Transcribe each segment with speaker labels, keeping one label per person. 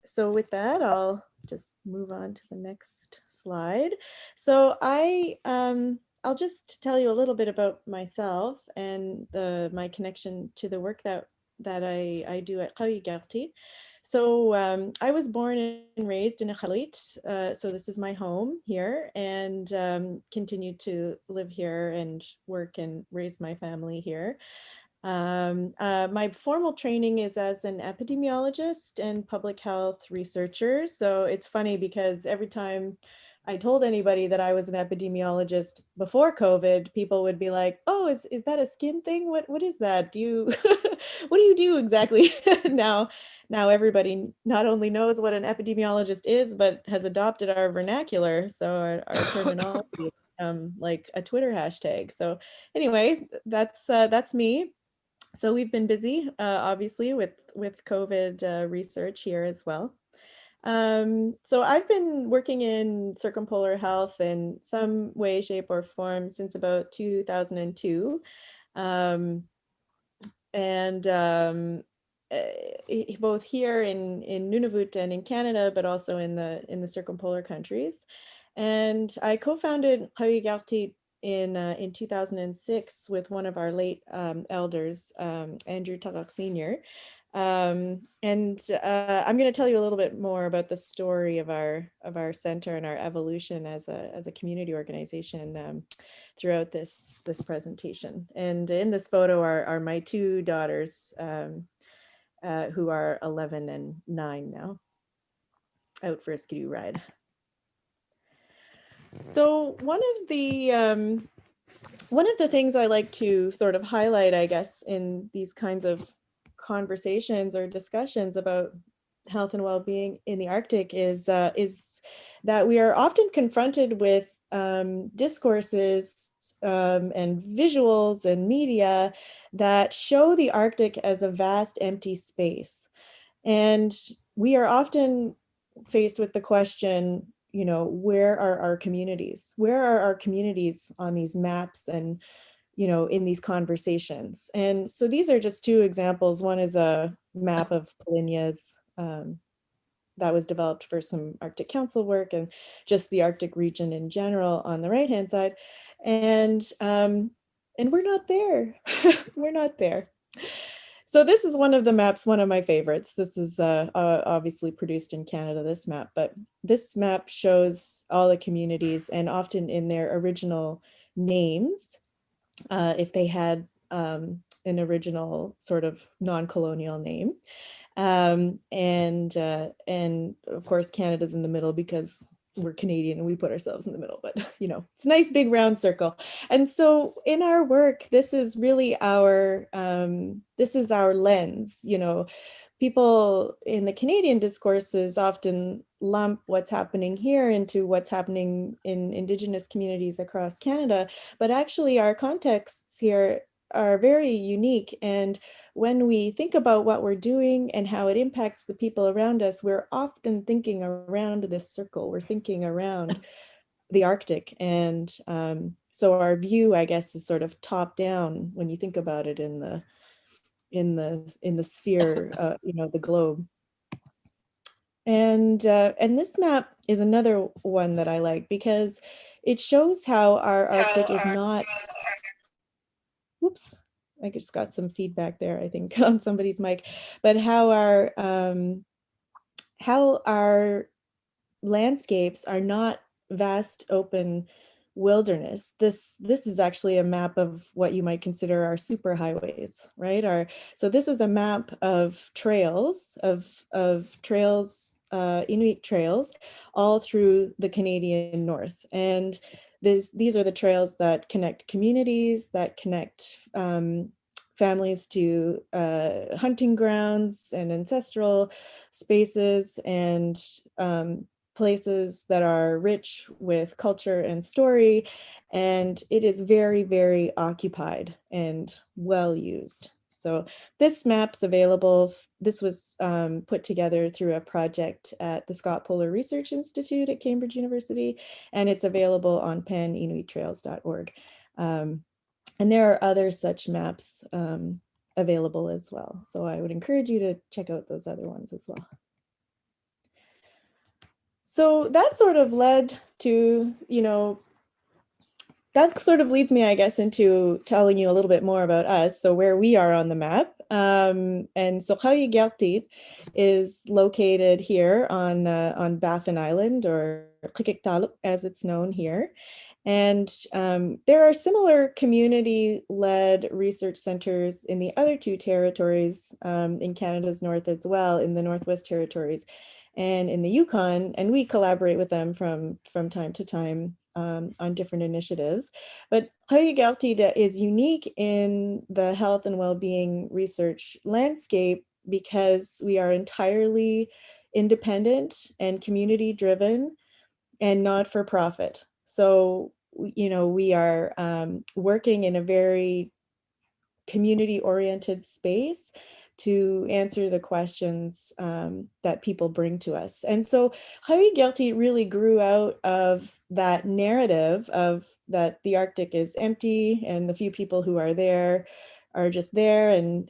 Speaker 1: So with that, I'll just move on to the next slide. So I'll just tell you a little bit about myself and my connection to the work that I do at Qawi. So I was born and raised in a Khalit, so this is my home here, and continue to live here and work and raise my family here. My formal training is as an epidemiologist and public health researcher. So it's funny because every time I told anybody that I was an epidemiologist before COVID, people would be like, "Oh, is that a skin thing? What is that? Do you what do you do exactly?" now now everybody not only knows what an epidemiologist is, but has adopted our vernacular. So our terminology like a Twitter hashtag. So anyway, that's me. So we've been busy, obviously, with COVID research here as well. So I've been working in circumpolar health in some way, shape, or form since about 2002. Um, and both here in Nunavut and in Canada, but also in the circumpolar countries. And I co-founded Qawi in 2006 with one of our late elders, Andrew Tagaq Sr. And I'm going to tell you a little bit more about the story of our center and our evolution as a community organization throughout this presentation. And in this photo are my two daughters, who are 11 and 9 now, out for a skidoo ride. So one of the things I like to sort of highlight, I guess, in these kinds of conversations or discussions about health and well-being in the Arctic is that we are often confronted with discourses and visuals and media that show the Arctic as a vast empty space. And we are often faced with the question, where are our communities? Where are our communities on these maps and, in these conversations? And so these are just two examples. One is a map of Polinia's that was developed for some Arctic Council work, and just the Arctic region in general on the right-hand side. And we're not there. We're not there. So this is one of the maps, one of my favorites. This is obviously produced in Canada, this map, but this map shows all the communities and often in their original names, if they had an original sort of non-colonial name. And of course, Canada's in the middle because we're Canadian and we put ourselves in the middle, but it's a nice big round circle. And so in our work, this is really our lens. People in the Canadian discourses often lump what's happening here into what's happening in Indigenous communities across Canada, but actually our contexts here are very unique. And when we think about what we're doing and how it impacts the people around us, we're often thinking around this circle. We're thinking around the Arctic. And so our view, I guess, is sort of top down when you think about it in the sphere, the globe. And this map is another one that I like because it shows how our Arctic is not. Whoops, I just got some feedback there, I think, on somebody's mic. But how our landscapes are not vast open wilderness. This is actually a map of what you might consider our superhighways, right? So this is a map of trails, of trails, Inuit trails, all through the Canadian North. And these are the trails that connect communities, that connect families to hunting grounds and ancestral spaces, and places that are rich with culture and story. And it is very, very occupied and well used. So this map's available. This was put together through a project at the Scott Polar Research Institute at Cambridge University, and it's available on paninuittrails.org. And there are other such maps available as well. So I would encourage you to check out those other ones as well. So that sort of led to, that sort of leads me, I guess, into telling you a little bit more about us. So where we are on the map. And Soqawi is located here on Baffin Island, or Qikiktaluk as it's known here. And there are similar community-led research centers in the other two territories in Canada's north as well, in the Northwest Territories and in the Yukon, and we collaborate with them from time to time on different initiatives. But Qayigaltida is unique in the health and well-being research landscape because we are entirely independent and community-driven and not for profit. So, we are working in a very community-oriented space to answer the questions that people bring to us. And so Hawi Gelti really grew out of that narrative of that the Arctic is empty and the few people who are there are just there, and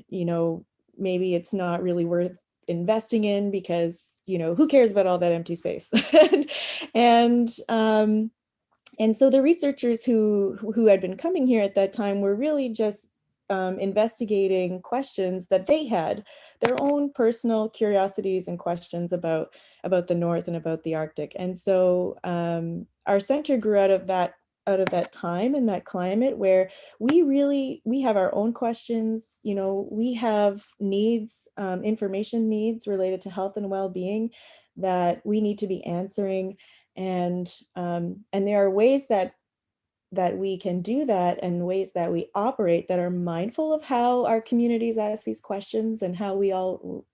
Speaker 1: maybe it's not really worth investing in because who cares about all that empty space. and and so the researchers who had been coming here at that time were really just investigating questions that they had, their own personal curiosities and questions about the North and about the Arctic. And so our center grew out of that time and that climate where we have our own questions. We have needs, information needs related to health and well-being that we need to be answering. And there are ways that we can do that, and ways that we operate that are mindful of how our communities ask these questions and how we all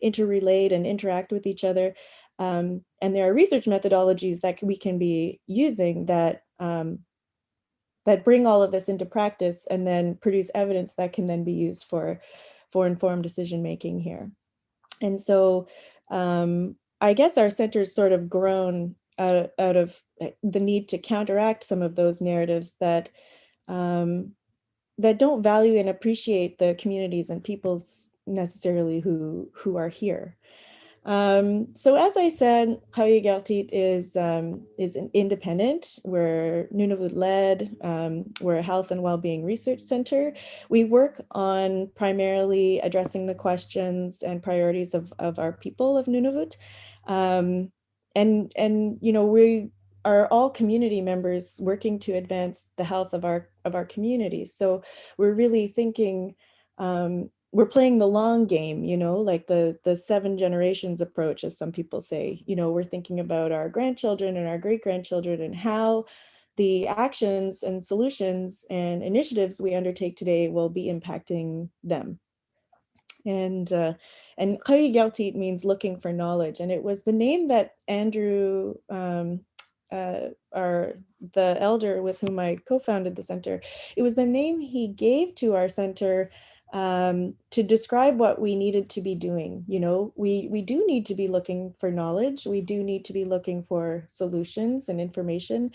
Speaker 1: interrelate and interact with each other. And there are research methodologies that we can be using that that bring all of this into practice and then produce evidence that can then be used for informed decision making here. And so I guess our center's sort of grown out of the need to counteract some of those narratives that that don't value and appreciate the communities and peoples necessarily who are here. So as I said, Qayigaltit is an independent. We're Nunavut led. We're a health and well-being research center. We work on primarily addressing the questions and priorities of our people of Nunavut. And we are all community members working to advance the health of our communities. So we're really thinking we're playing the long game, like the 7 generations approach, as some people say. We're thinking about our grandchildren and our great-grandchildren and how the actions and solutions and initiatives we undertake today will be impacting them. And Qayigaltit means looking for knowledge, and it was the name that Andrew, the elder with whom I co-founded the center, it was the name he gave to our center to describe what we needed to be doing. We do need to be looking for knowledge. We do need to be looking for solutions and information,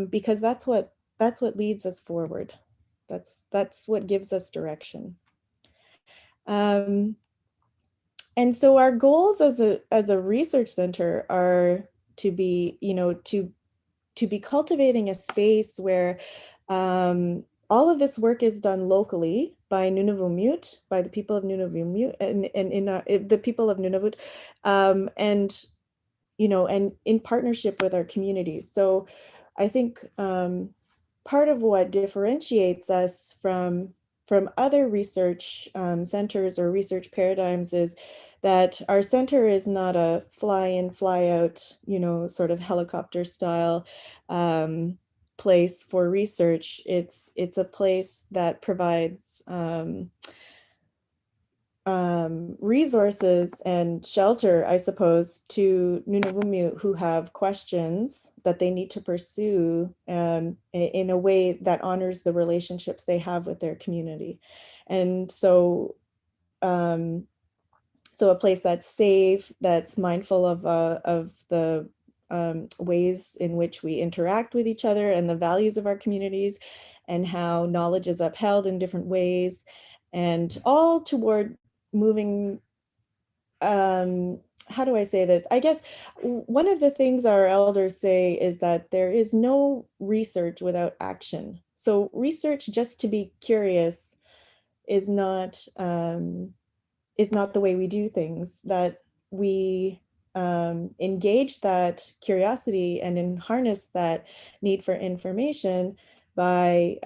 Speaker 1: because that's what leads us forward. That's what gives us direction. And so our goals as a research center are to be, to be cultivating a space where all of this work is done locally by Nunavummiut, by the people of Nunavummiut, and in the people of Nunavut, and in partnership with our communities. So I think part of what differentiates us from other research centers or research paradigms is that our center is not a fly in, fly out, sort of helicopter style place for research. It's a place that provides resources and shelter, I suppose, to Nunavummiut who have questions that they need to pursue in a way that honors the relationships they have with their community. And so a place that's safe, that's mindful of the ways in which we interact with each other and the values of our communities, and how knowledge is upheld in different ways, and all toward moving how do I say this? I guess one of the things our elders say is that there is no research without action. So research just to be curious is not the way we do things. That we engage that curiosity and harness that need for information by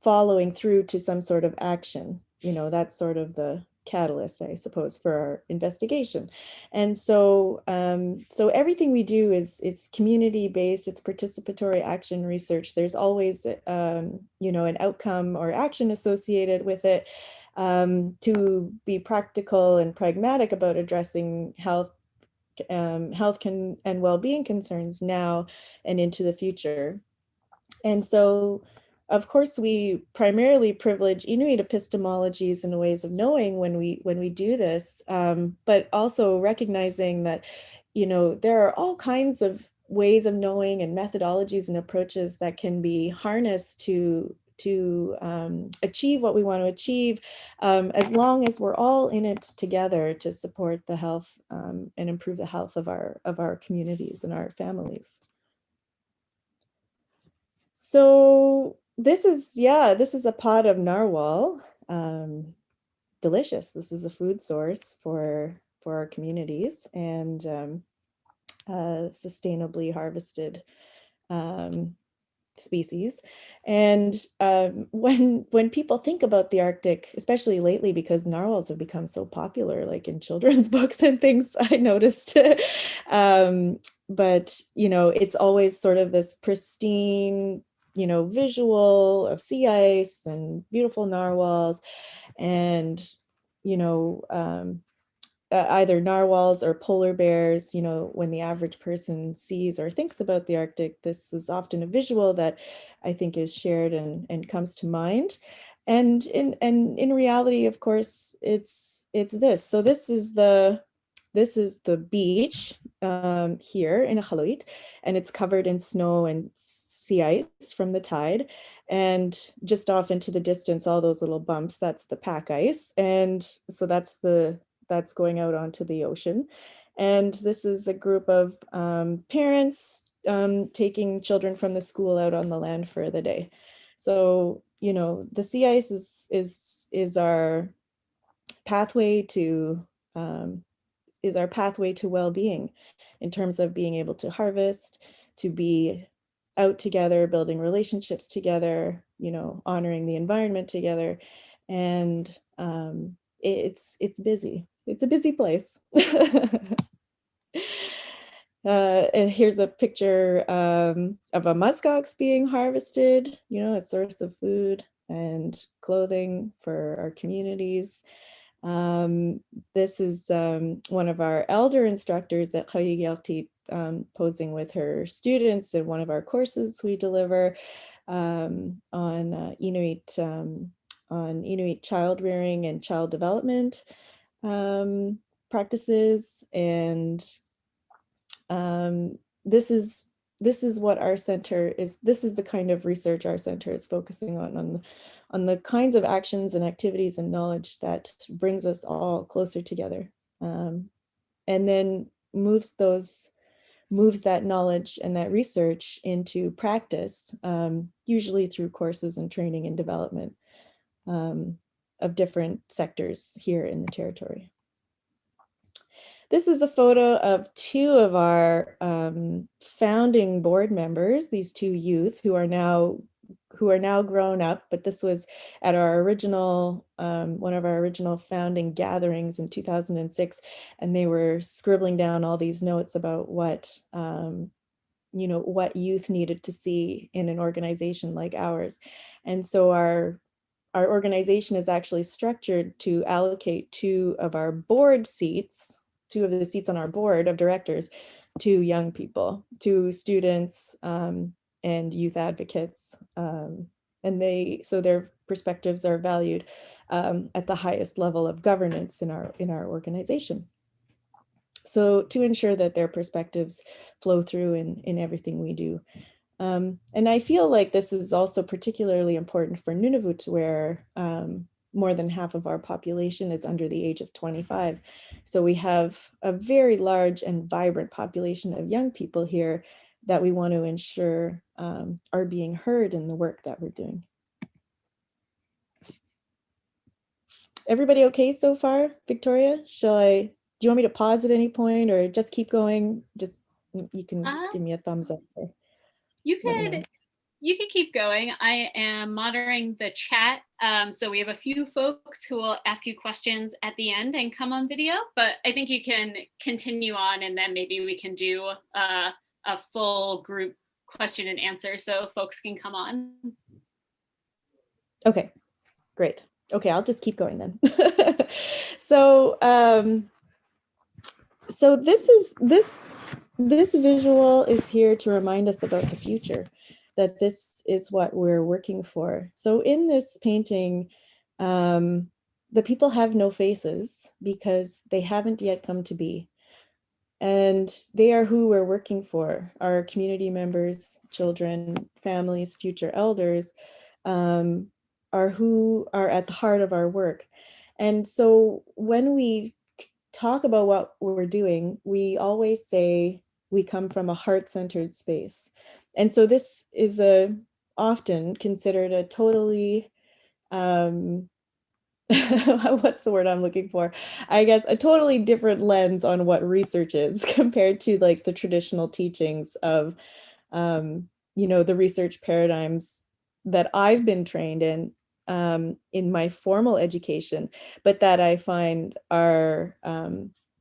Speaker 1: following through to some sort of action. That's sort of the catalyst, I suppose, for our investigation. And so so everything we do is it's community based, it's participatory action research. There's always an outcome or action associated with it, to be practical and pragmatic about addressing health and well-being concerns now and into the future. And so, of course, we primarily privilege Inuit epistemologies and ways of knowing when we do this, but also recognizing that, there are all kinds of ways of knowing and methodologies and approaches that can be harnessed to achieve what we want to achieve, as long as we're all in it together to support the health and improve the health of our communities and our families. So this is a pot of narwhal. Delicious. This is a food source for our communities, and sustainably harvested species. And when people think about the Arctic, especially lately, because narwhals have become so popular, like in children's books and things, I noticed. But it's always sort of this pristine, visual of sea ice and beautiful narwhals, and either narwhals or polar bears. When the average person sees or thinks about the Arctic, this is often a visual that I think is shared and comes to mind. And in reality, of course, it's this. So this is the beach here in Iqaluit, and it's covered in snow and sea ice from the tide. And just off into the distance, all those little bumps, that's the pack ice. And so that's going out onto the ocean. And this is a group of parents taking children from the school out on the land for the day. So, the sea ice is our pathway to well-being, in terms of being able to harvest, to be out together, building relationships together, honoring the environment together. And it's busy. It's a busy place. And here's a picture of a muskox being harvested, a source of food and clothing for our communities. This is one of our elder instructors at Qayigelti, posing with her students in one of our courses we deliver on Inuit child rearing and child development practices. And this is what our center is. This is the kind of research our center is focusing on the kinds of actions and activities and knowledge that brings us all closer together, and then moves that knowledge and that research into practice, usually through courses and training and development of different sectors here in the territory. This is a photo of two of our founding board members, these two youth who are now grown up, but this was at our original, one of our original founding gatherings in 2006, and they were scribbling down all these notes about what youth needed to see in an organization like ours. And so our organization is actually structured to allocate two of the seats on our board of directors to young people, to students and youth advocates. And so their perspectives are valued at the highest level of governance in our organization. So to ensure that their perspectives flow through in everything we do. And I feel like this is also particularly important for Nunavut, where more than half of our population is under the age of 25. So we have a very large and vibrant population of young people here that we want to ensure are being heard in the work that we're doing. Everybody okay so far, Victoria? Do you want me to pause at any point or just keep going? Just, you can give me a thumbs up.
Speaker 2: You could keep going. I am monitoring the chat. So we have a few folks who will ask you questions at the end and come on video, but I think you can continue on and then maybe we can do a full group question and answer so folks can come on.
Speaker 1: Okay, great. Okay, I'll just keep going then. So, so this visual is here to remind us about the future, that this is what we're working for. So in this painting, the people have no faces because they haven't yet come to be. And they are who we're working for, our community members, children, families, future elders, are who are at the heart of our work. And so when we talk about what we're doing, we always say we come from a heart-centered space. And so this is often considered a totally, what's the word I'm looking for? I guess a totally different lens on what research is compared to like the traditional teachings of, the research paradigms that I've been trained in my formal education, but that I find are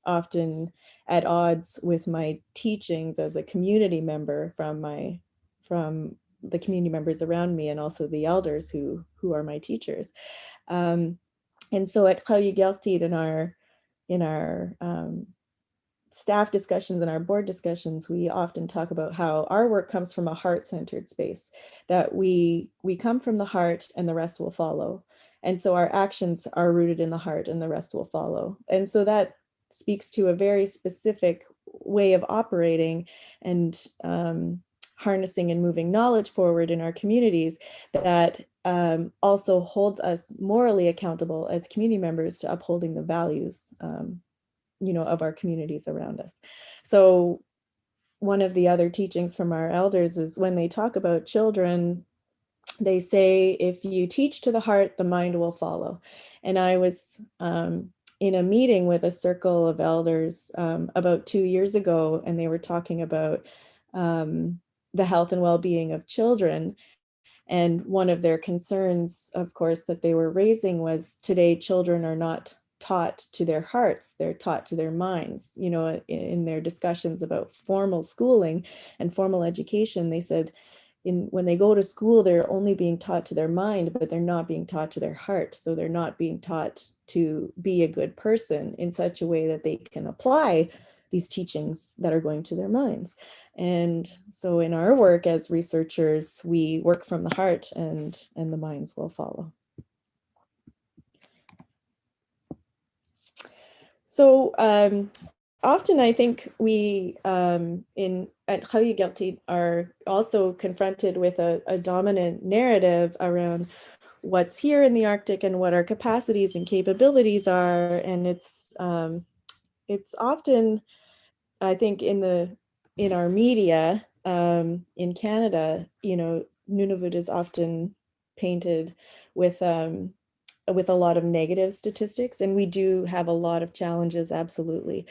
Speaker 1: often at odds with my teachings as a community member from the community members around me and also the elders who are my teachers. And so at Qawigartid in our staff discussions and our board discussions, we often talk about how our work comes from a heart-centered space, that we come from the heart and the rest will follow. And so our actions are rooted in the heart and the rest will follow. And so that speaks to a very specific way of operating and harnessing and moving knowledge forward in our communities that also holds us morally accountable as community members to upholding the values of our communities around us. So one of the other teachings from our elders is when they talk about children, they say, if you teach to the heart, the mind will follow. And I was in a meeting with a circle of elders about 2 years ago, and they were talking about the health and well-being of children. And one of their concerns, of course, that they were raising was today children are not taught to their hearts, they're taught to their minds. In their discussions about formal schooling and formal education, they said when they go to school, they're only being taught to their mind, but they're not being taught to their heart. So they're not being taught to be a good person in such a way that they can apply these teachings that are going to their minds. And so in our work as researchers, we work from the heart and the minds will follow. So often I think we at Qawigartid are also confronted with a dominant narrative around what's here in the Arctic and what our capacities and capabilities are. And it's often, I think, in our media in Canada, Nunavut is often painted with a lot of negative statistics, and we do have a lot of challenges, absolutely.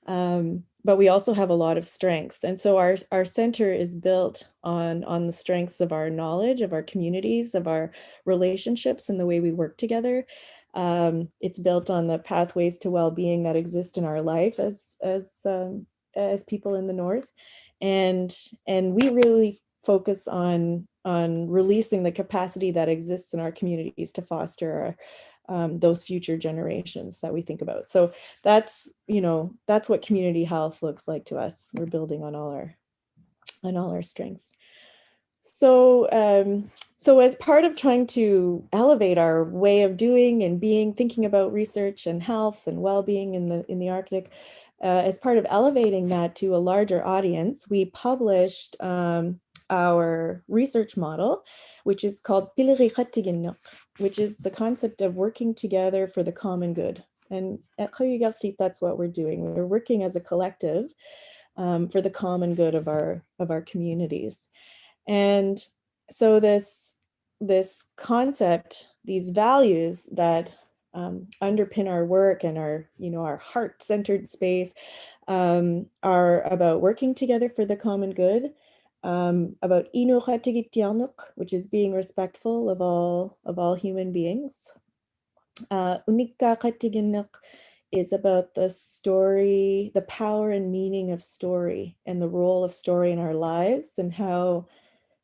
Speaker 1: But we also have a lot of strengths. And so our center is built on the strengths of our knowledge, of our communities, of our relationships and the way we work together. It's built on the pathways to well-being that exist in our life as people in the North. And we really focus on releasing the capacity that exists in our communities to foster those future generations that we think about. So that's what community health looks like to us. We're building on all our strengths. So so as part of trying to elevate our way of doing and being, thinking about research and health and well-being in the Arctic, as part of elevating that to a larger audience, we published our research model, which is called Piliriqatiginnaq, which is the concept of working together for the common good. And at Khayugartit, that's what we're doing. We're working as a collective for the common good of our communities. And so this concept, these values that underpin our work and our heart-centered space are about working together for the common good, about inuqatigitiarnuq, which is being respectful of all human beings. Unikkaqatiginnaq is about the story, the power and meaning of story, and the role of story in our lives, and how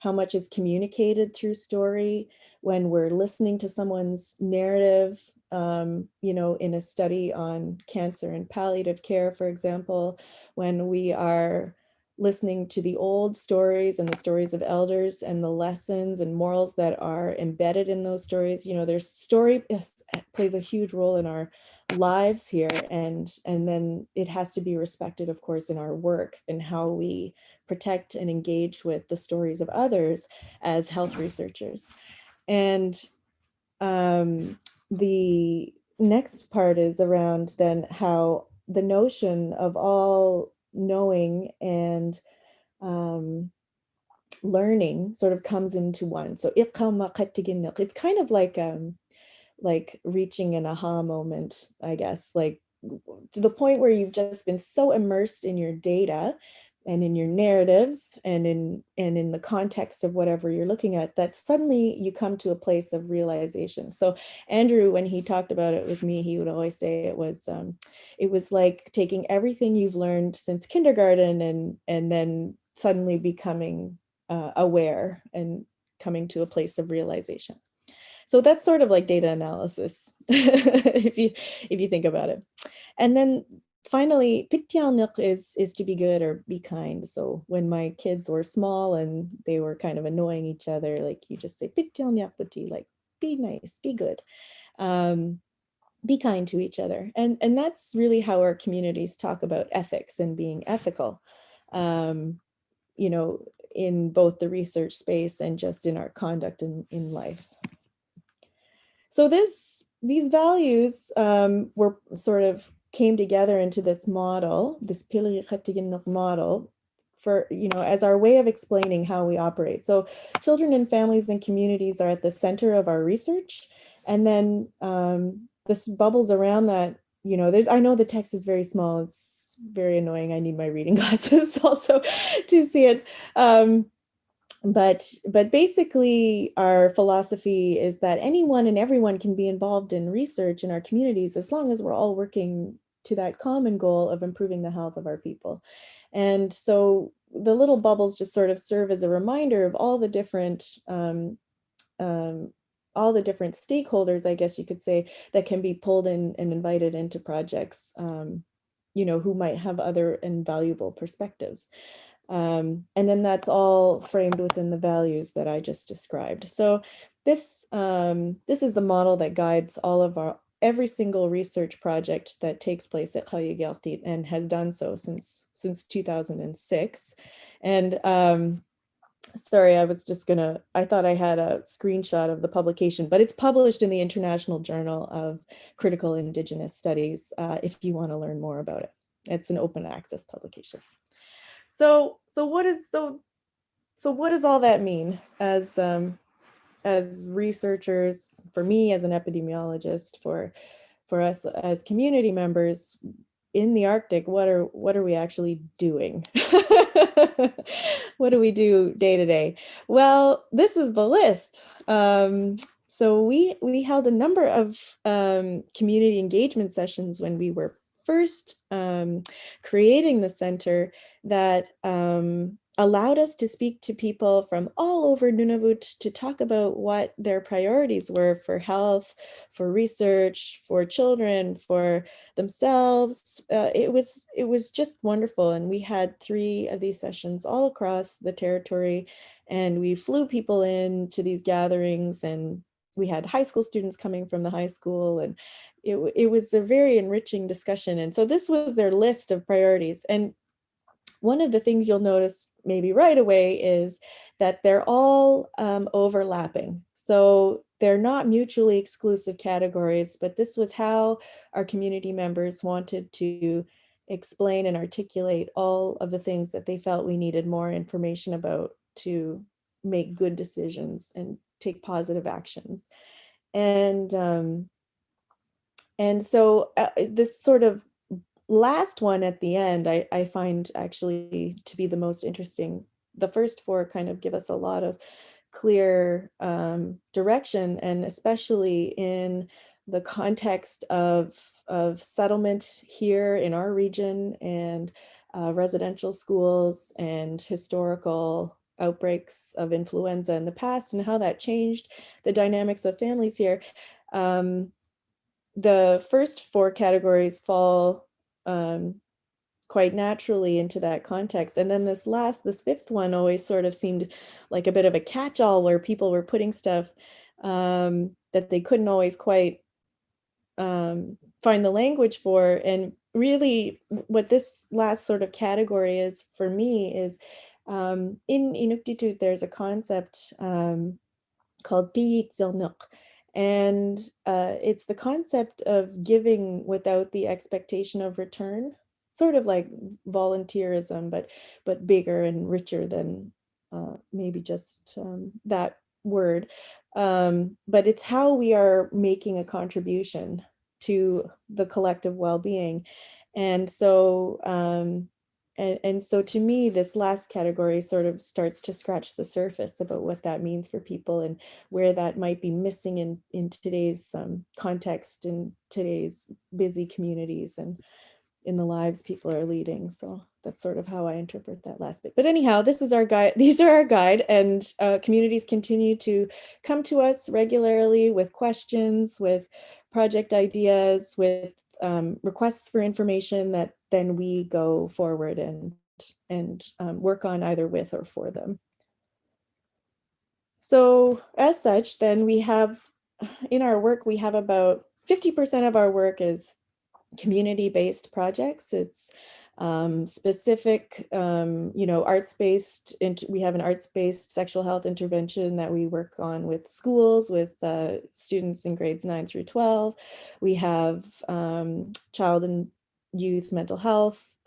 Speaker 1: much is communicated through story when we're listening to someone's narrative, in a study on cancer and palliative care, for example, when we are listening to the old stories and the stories of elders and the lessons and morals that are embedded in those stories. There's story plays a huge role in our lives here, and then it has to be respected, of course, in our work and how we protect and engage with the stories of others as health researchers. And the next part is around then how the notion of all knowing and learning sort of comes into one. So it's kind of like reaching an aha moment, I guess, like to the point where you've just been so immersed in your data and in your narratives and in the context of whatever you're looking at, that suddenly you come to a place of realization. So Andrew, when he talked about it with me, he would always say it was like taking everything you've learned since kindergarten and then suddenly becoming aware and coming to a place of realization. So that's sort of like data analysis, if you think about it. And then finally, Pityanuk is to be good or be kind. So when my kids were small and they were kind of annoying each other, like you just say Pityanuk, like be nice, be good, be kind to each other. And that's really how our communities talk about ethics and being ethical. In both the research space and just in our conduct in life. So these values were sort of came together into this model, this Piliriqatiginnaq model, for as our way of explaining how we operate. So children and families and communities are at the center of our research, and then this bubbles around that. I know the text is very small. It's very annoying. I need my reading glasses also to see it. But basically our philosophy is that anyone and everyone can be involved in research in our communities as long as we're all working to that common goal of improving the health of our people. And so the little bubbles just sort of serve as a reminder of all the different stakeholders, I guess you could say, that can be pulled in and invited into projects, who might have other invaluable perspectives. And then that's all framed within the values that I just described. So this is the model that guides every single research project that takes place at Khayugartit and has done so since 2006. And sorry, I thought I had a screenshot of the publication, but it's published in the International Journal of Critical Indigenous Studies if you want to learn more about it. It's an open access publication. So what does all that mean as researchers, for me as an epidemiologist, for us as community members in the Arctic? What are we actually doing? What do we do day to day? Well, this is the list. So we held a number of community engagement sessions when we were first creating the center that allowed us to speak to people from all over Nunavut to talk about what their priorities were for health, for research, for children, for themselves. It was just wonderful. And we had 3 of these sessions all across the territory, and we flew people in to these gatherings, and we had high school students coming from the high school, and it was a very enriching discussion. And so this was their list of priorities. And one of the things you'll notice maybe right away is that they're all overlapping. So they're not mutually exclusive categories, but this was how our community members wanted to explain and articulate all of the things that they felt we needed more information about to make good decisions and take positive actions. And so this sort of last one at the end, I find actually to be the most interesting. The first four kind of give us a lot of clear direction, and especially in the context of settlement here in our region, and residential schools, and historical outbreaks of influenza in the past, and how that changed the dynamics of families here. The first four categories fall quite naturally into that context. And then this fifth one always sort of seemed like a bit of a catch-all, where people were putting stuff that they couldn't always quite find the language for. And really what this last sort of category is for me is in Inuktitut, there's a concept called Piiksilnuk. And it's the concept of giving without the expectation of return, sort of like volunteerism, but bigger and richer than maybe just that word. But it's how we are making a contribution to the collective well-being. And so and so to me, this last category sort of starts to scratch the surface about what that means for people, and where that might be missing in today's context, in today's busy communities, and in the lives people are leading. So that's sort of how I interpret that last bit. But anyhow, this is our guide. These are our guide, and communities continue to come to us regularly with questions, with project ideas, with requests for information that then we go forward and work on either with or for them. So as such, then we have in our work, we have about 50% of our work is community-based projects. It's specific, arts-based. We have an arts-based sexual health intervention that we work on with schools, with students in grades 9 through 12. We have child and youth mental health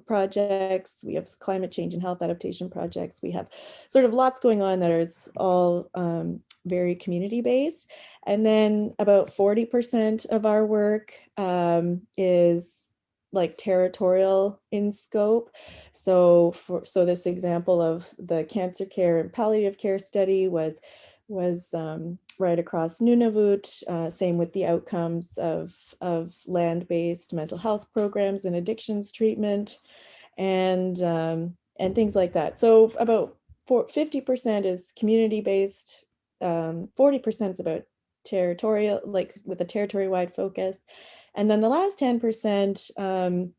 Speaker 1: projects. We have climate change and health adaptation projects. We have sort of lots going on that is all very community-based. And then about 40% of our work is like territorial in scope. So this example of the cancer care and palliative care study was right across Nunavut. Same with the outcomes of land-based mental health programs and addictions treatment, and things like that. So about 50% is community-based, 40% is about territorial, like with a territory-wide focus, and then the last 10%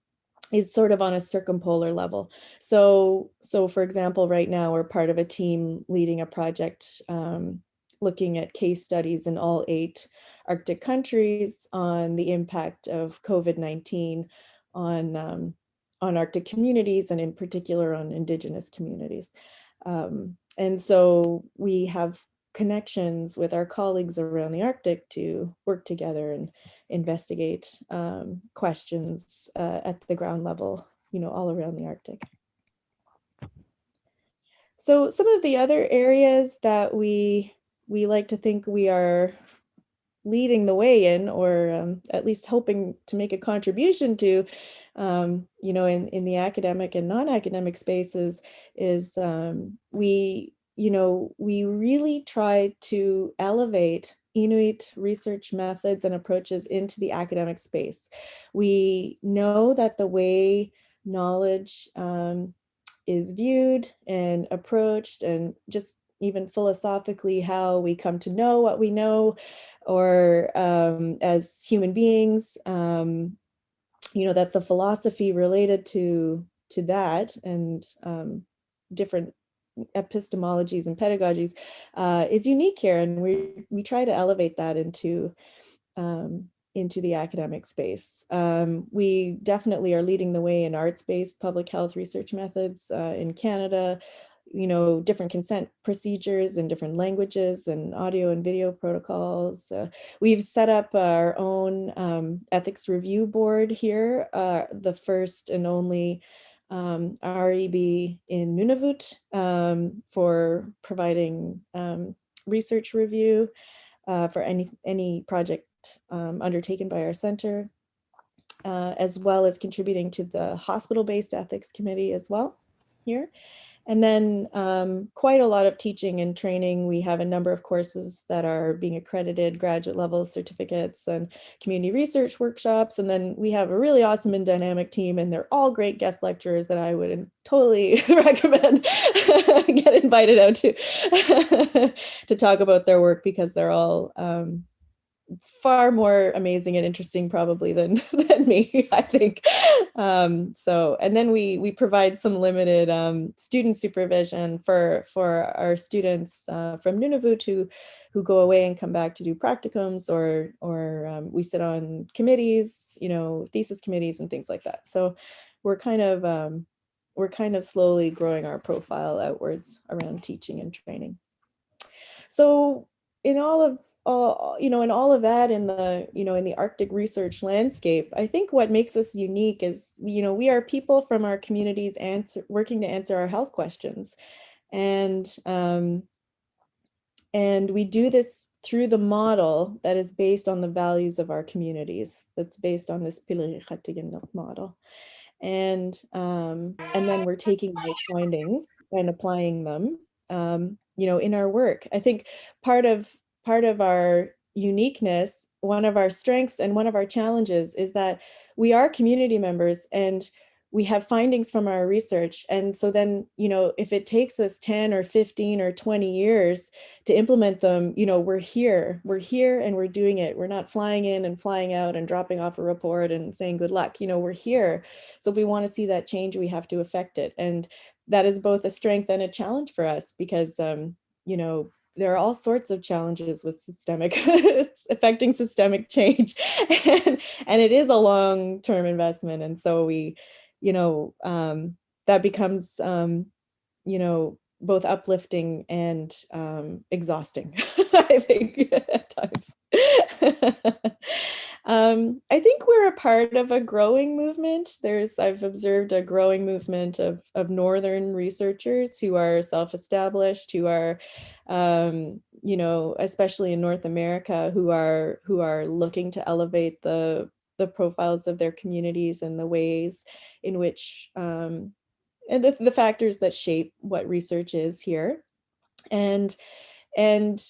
Speaker 1: is sort of on a circumpolar level. So for example, right now we're part of a team leading a project looking at case studies in all 8 Arctic countries on the impact of COVID-19 on Arctic communities, and in particular on Indigenous communities. And so we have connections with our colleagues around the Arctic to work together and investigate questions at the ground level, all around the Arctic. So some of the other areas that we like to think we are leading the way in, or at least hoping to make a contribution to, in the academic and non-academic spaces, is we really try to elevate Inuit research methods and approaches into the academic space. We know that the way knowledge is viewed and approached, and just even philosophically how we come to know what we know, or as human beings, that the philosophy related to that, and different epistemologies and pedagogies is unique here, and we try to elevate that into the academic space. We definitely are leading the way in arts-based public health research methods in Canada. different consent procedures in different languages and audio and video protocols. We've set up our own ethics review board here, the first and only REB in Nunavut, for providing research review for any project undertaken by our center, as well as contributing to the hospital-based ethics committee as well here. And then quite a lot of teaching and training. We have a number of courses that are being accredited, graduate level certificates and community research workshops. And then we have a really awesome and dynamic team, and they're all great guest lecturers that I would totally recommend get invited out to talk about their work, because they're all far more amazing and interesting probably than me, I think. And then we provide some limited student supervision for our students from Nunavut who go away and come back to do practicums, or we sit on committees, thesis committees and things like that. So we're kind of slowly growing our profile outwards around teaching and training. So in all of that, in the Arctic research landscape, I think what makes us unique is, we are people from our communities working to answer our health questions. And we do this through the model that is based on the values of our communities, that's based on this model. And then we're taking those findings and applying them, in our work. I think part of our uniqueness, one of our strengths and one of our challenges, is that we are community members and we have findings from our research. And so then, if it takes us 10 or 15 or 20 years to implement them, we're here and we're doing it. We're not flying in and flying out and dropping off a report and saying good luck. We're here. So if we want to see that change, we have to affect it. And that is both a strength and a challenge for us, because, there are all sorts of challenges with affecting systemic change. And it is a long-term investment. And so that becomes, both uplifting and exhausting, I think, at times. I think we're a part of a growing movement. I've observed a growing movement of Northern researchers who are self-established, who are, especially in North America, who are looking to elevate the profiles of their communities and the ways in which, and the factors that shape what research is here. And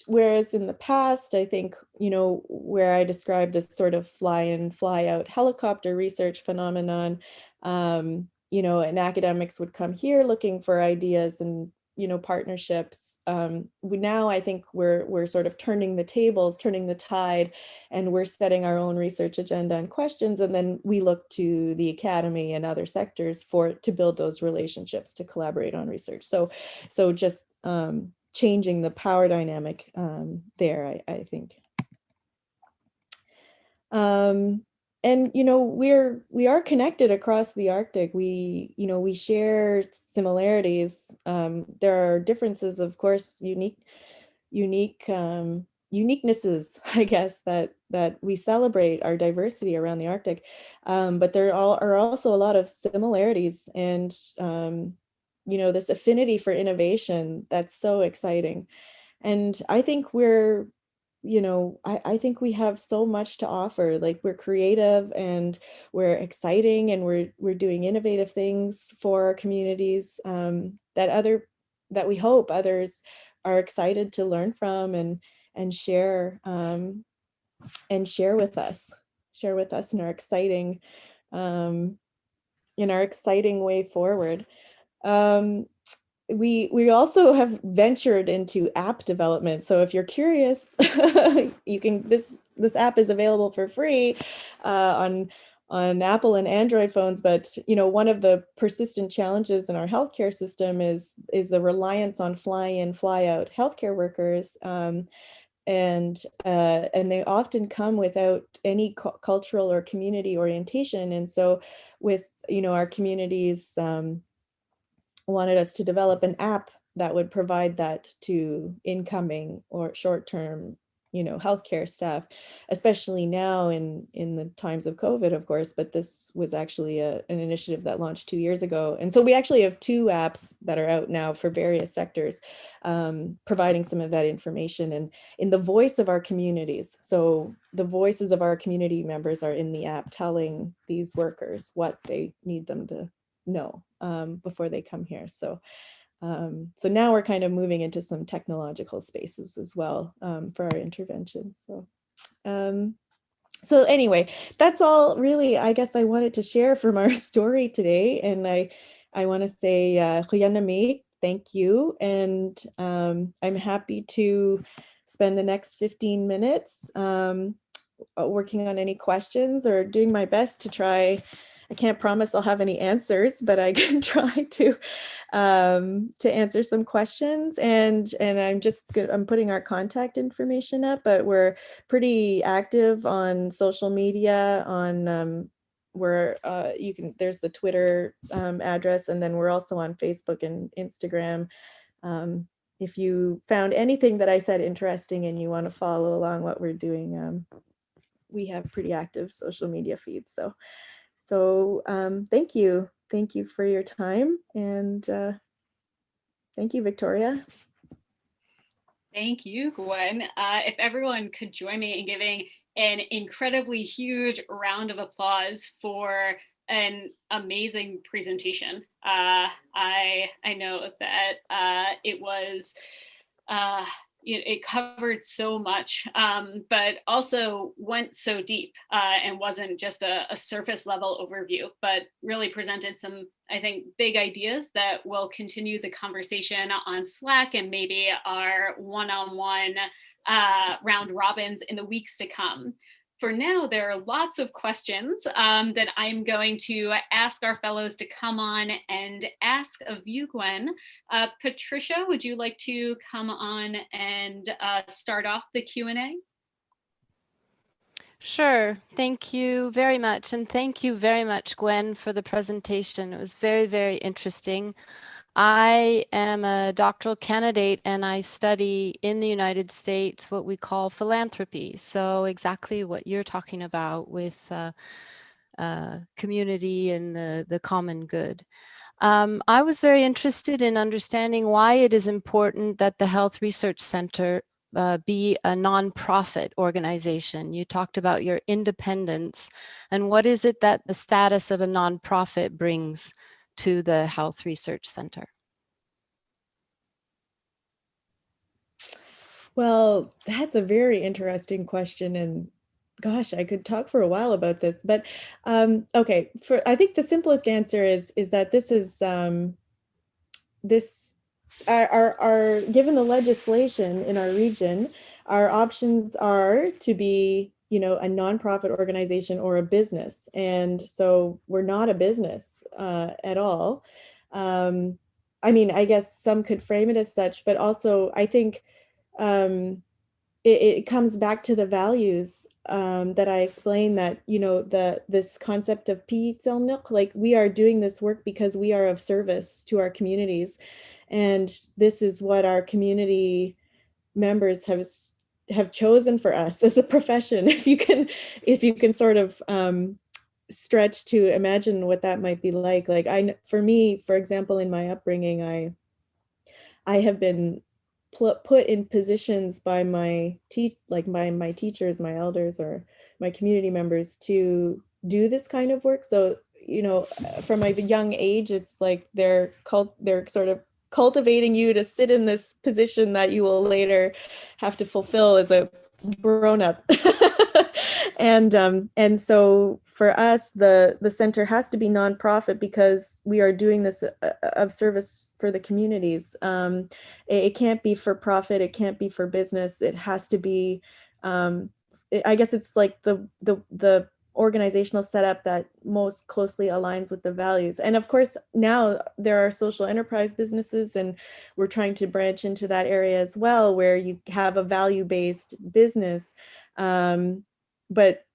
Speaker 1: whereas in the past, I think, where I described this sort of fly in, fly out helicopter research phenomenon, and academics would come here looking for ideas and, partnerships. Now I think we're sort of turning the tables, turning the tide, and we're setting our own research agenda and questions. And then we look to the academy and other sectors to build those relationships, to collaborate on research. So just, changing the power dynamic there, I think. And we are connected across the Arctic. We share similarities. There are differences, of course, uniquenesses, I guess, that we celebrate our diversity around the Arctic. But there are also a lot of similarities, and this affinity for innovation that's so exciting. And I think I think we have so much to offer. Like, we're creative and we're exciting, and we're doing innovative things for our communities, that we hope others are excited to learn from and share with us in our exciting way forward. We also have ventured into app development. So if you're curious, you can. This app is available for free on Apple and Android phones. But one of the persistent challenges in our healthcare system is the reliance on fly in, fly out healthcare workers. And they often come without any cultural or community orientation. And so with our communities wanted us to develop an app that would provide that to incoming or short-term, healthcare staff, especially now in the times of COVID, of course. But this was actually an initiative that launched 2 years ago. And so we actually have 2 apps that are out now for various sectors, providing some of that information and in the voice of our communities. So the voices of our community members are in the app telling these workers what they need them to know before they come here. So now we're kind of moving into some technological spaces as well for our interventions. So anyway, that's all really, I guess, I wanted to share from our story today. And I want to say, Huyanami, thank you. And I'm happy to spend the next 15 minutes working on any questions or doing my best to try. I can't promise I'll have any answers, but I can try to answer some questions. And I'm putting our contact information up, but we're pretty active on social media on where there's the Twitter address, and then we're also on Facebook and Instagram. If you found anything that I said interesting and you want to follow along what we're doing, we have pretty active social media feeds. So thank you for your time, and thank you, Victoria.
Speaker 2: Thank you, Gwen. If everyone could join me in giving an incredibly huge round of applause for an amazing presentation. I know that it was it covered so much, but also went so deep and wasn't just a surface level overview, but really presented some, I think, big ideas that will continue the conversation on Slack and maybe our one-on-one round robins in the weeks to come. For now, there are lots of questions that I'm going to ask our fellows to come on and ask of you, Gwen. Patricia, would you like to come on and start off the Q&A?
Speaker 3: Sure. Thank you very much. And thank you very much, Gwen, for the presentation. It was very, very interesting. I am a doctoral candidate and I study in the United States what we call philanthropy. So exactly what you're talking about with community and the common good. I was very interested in understanding why it is important that the Health Research Center be a nonprofit organization. You talked about your independence, and what is it that the status of a nonprofit brings to the Health Research Center?
Speaker 1: Well, that's a very interesting question, and gosh, I could talk for a while about this. But okay, I think the simplest answer is that this is this our given the legislation in our region, our options are to be, a nonprofit organization or a business, and so we're not a business at all. I mean, I guess some could frame it as such, but also I think it comes back to the values that I explained, that, this concept of piitselnuk, like we are doing this work because we are of service to our communities. And this is what our community members have chosen for us as a profession. If you can sort of stretch to imagine what that might be like for me, for example, in my upbringing, I have been put in positions by my my teachers, my elders, or my community members to do this kind of work. So, from a young age, it's like they're sort of cultivating you to sit in this position that you will later have to fulfill as a grown-up. And so for us, the center has to be nonprofit because we are doing this of service for the communities. It can't be for profit. It can't be for business. It has to be. I guess it's like the organizational setup that most closely aligns with the values. And of course, now there are social enterprise businesses, and we're trying to branch into that area as well, where you have a value-based business. But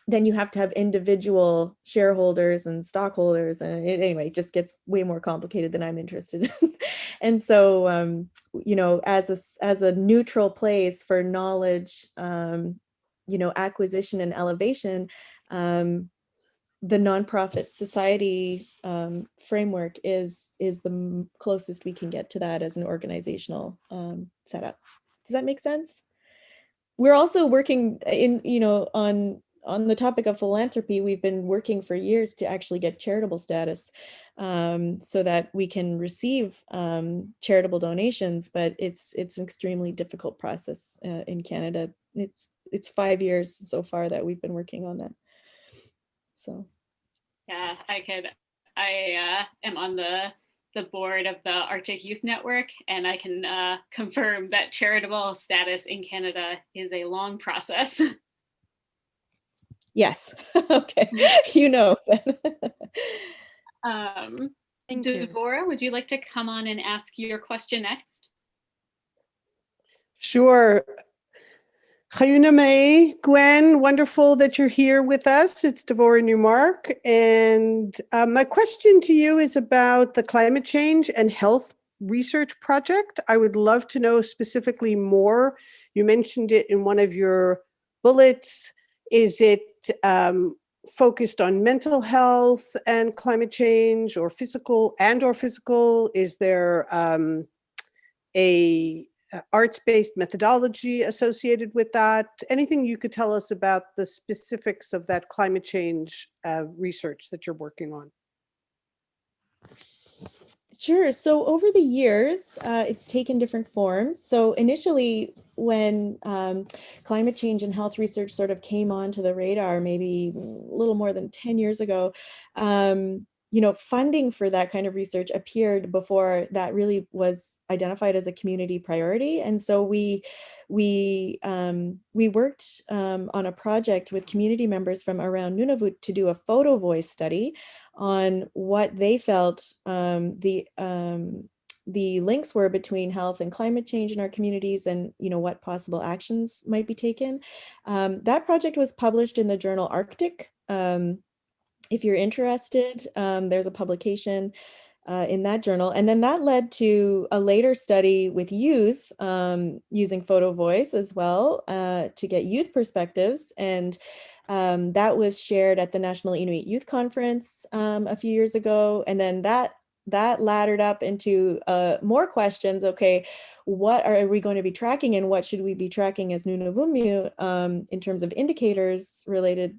Speaker 1: then you have to have individual shareholders and stockholders, and anyway, it just gets way more complicated than I'm interested in. And so, you know, as a neutral place for knowledge, you know, acquisition and elevation, the nonprofit society framework is the closest we can get to that as an organizational setup. Does that make sense? We're also working in, you know, on the topic of philanthropy. We've been working for years to actually get charitable status, so that we can receive charitable donations. But it's an extremely difficult process in Canada. It's 5 years so far that we've been working on that. So.
Speaker 2: Yeah, I am on the board of the Arctic Youth Network, and I can confirm that charitable status in Canada is a long process.
Speaker 1: Yes. Okay. You know.
Speaker 2: Devora, would you like to come on and ask your question next?
Speaker 4: Sure. Chayuna May, Gwen, wonderful that you're here with us. It's Devora Newmark. And my question to you is about the climate change and health research project. I would love to know specifically more. You mentioned it in one of your bullets. Is it focused on mental health and climate change, or physical and or physical? Is there a arts-based methodology associated with that? Anything you could tell us about the specifics of that climate change research that you're working on?
Speaker 1: Sure. So over the years, it's taken different forms. So initially, when climate change and health research sort of came onto the radar, maybe a little more than 10 years ago, you know, funding for that kind of research appeared before that really was identified as a community priority. And so we worked on a project with community members from around Nunavut to do a photo voice study on what they felt the links were between health and climate change in our communities, and, you know, what possible actions might be taken. That project was published in the journal Arctic. If you're interested, there's a publication in that journal. And then that led to a later study with youth, using photo voice as well, to get youth perspectives. And that was shared at the National Inuit Youth Conference a few years ago. And then that laddered up into more questions. Okay, what are we going to be tracking, and what should we be tracking as Nunavummiut in terms of indicators related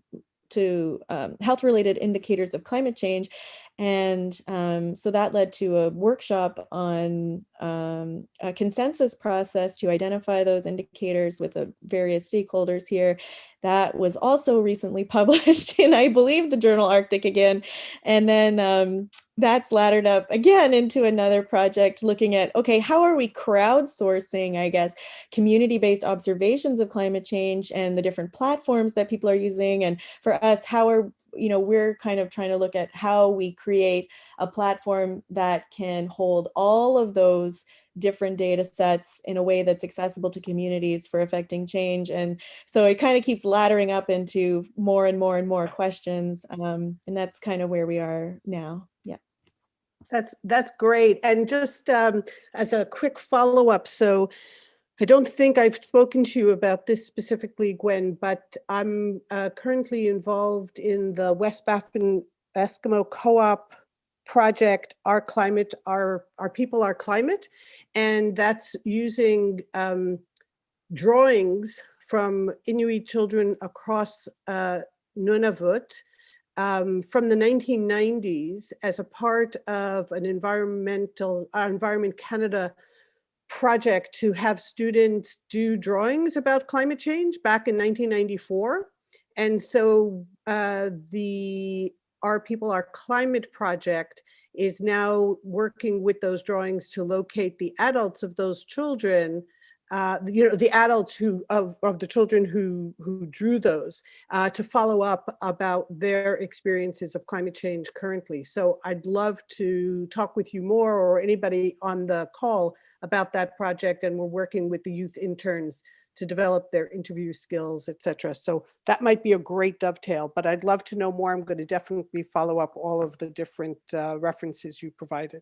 Speaker 1: to health-related indicators of climate change. And so that led to a workshop on a consensus process to identify those indicators with the various stakeholders here. That was also recently published in, I believe, the journal Arctic again. And then that's laddered up again into another project looking at, okay, how are we crowdsourcing, I guess, community-based observations of climate change and the different platforms that people are using? And for us, how are, you know, we're kind of trying to look at how we create a platform that can hold all of those different data sets in a way that's accessible to communities for affecting change. And so it kind of keeps laddering up into more and more and more questions. And that's kind of where we are now. Yeah.
Speaker 4: That's great. And just as a quick follow-up, so I don't think I've spoken to you about this specifically, Gwen, but I'm currently involved in the West Baffin Eskimo Co-op project, Our Climate, Our People, Our Climate. And that's using drawings from Inuit children across Nunavut from the 1990s as a part of an Environment Canada project to have students do drawings about climate change back in 1994. And so the Our People, Our Climate project is now working with those drawings to locate the adults of those children, you know, the adults who of the children who drew those, to follow up about their experiences of climate change currently. So I'd love to talk with you more, or anybody on the call, about that project. And we're working with the youth interns to develop their interview skills, etc. So that might be a great dovetail, but I'd love to know more. I'm going to definitely follow up all of the different references you provided.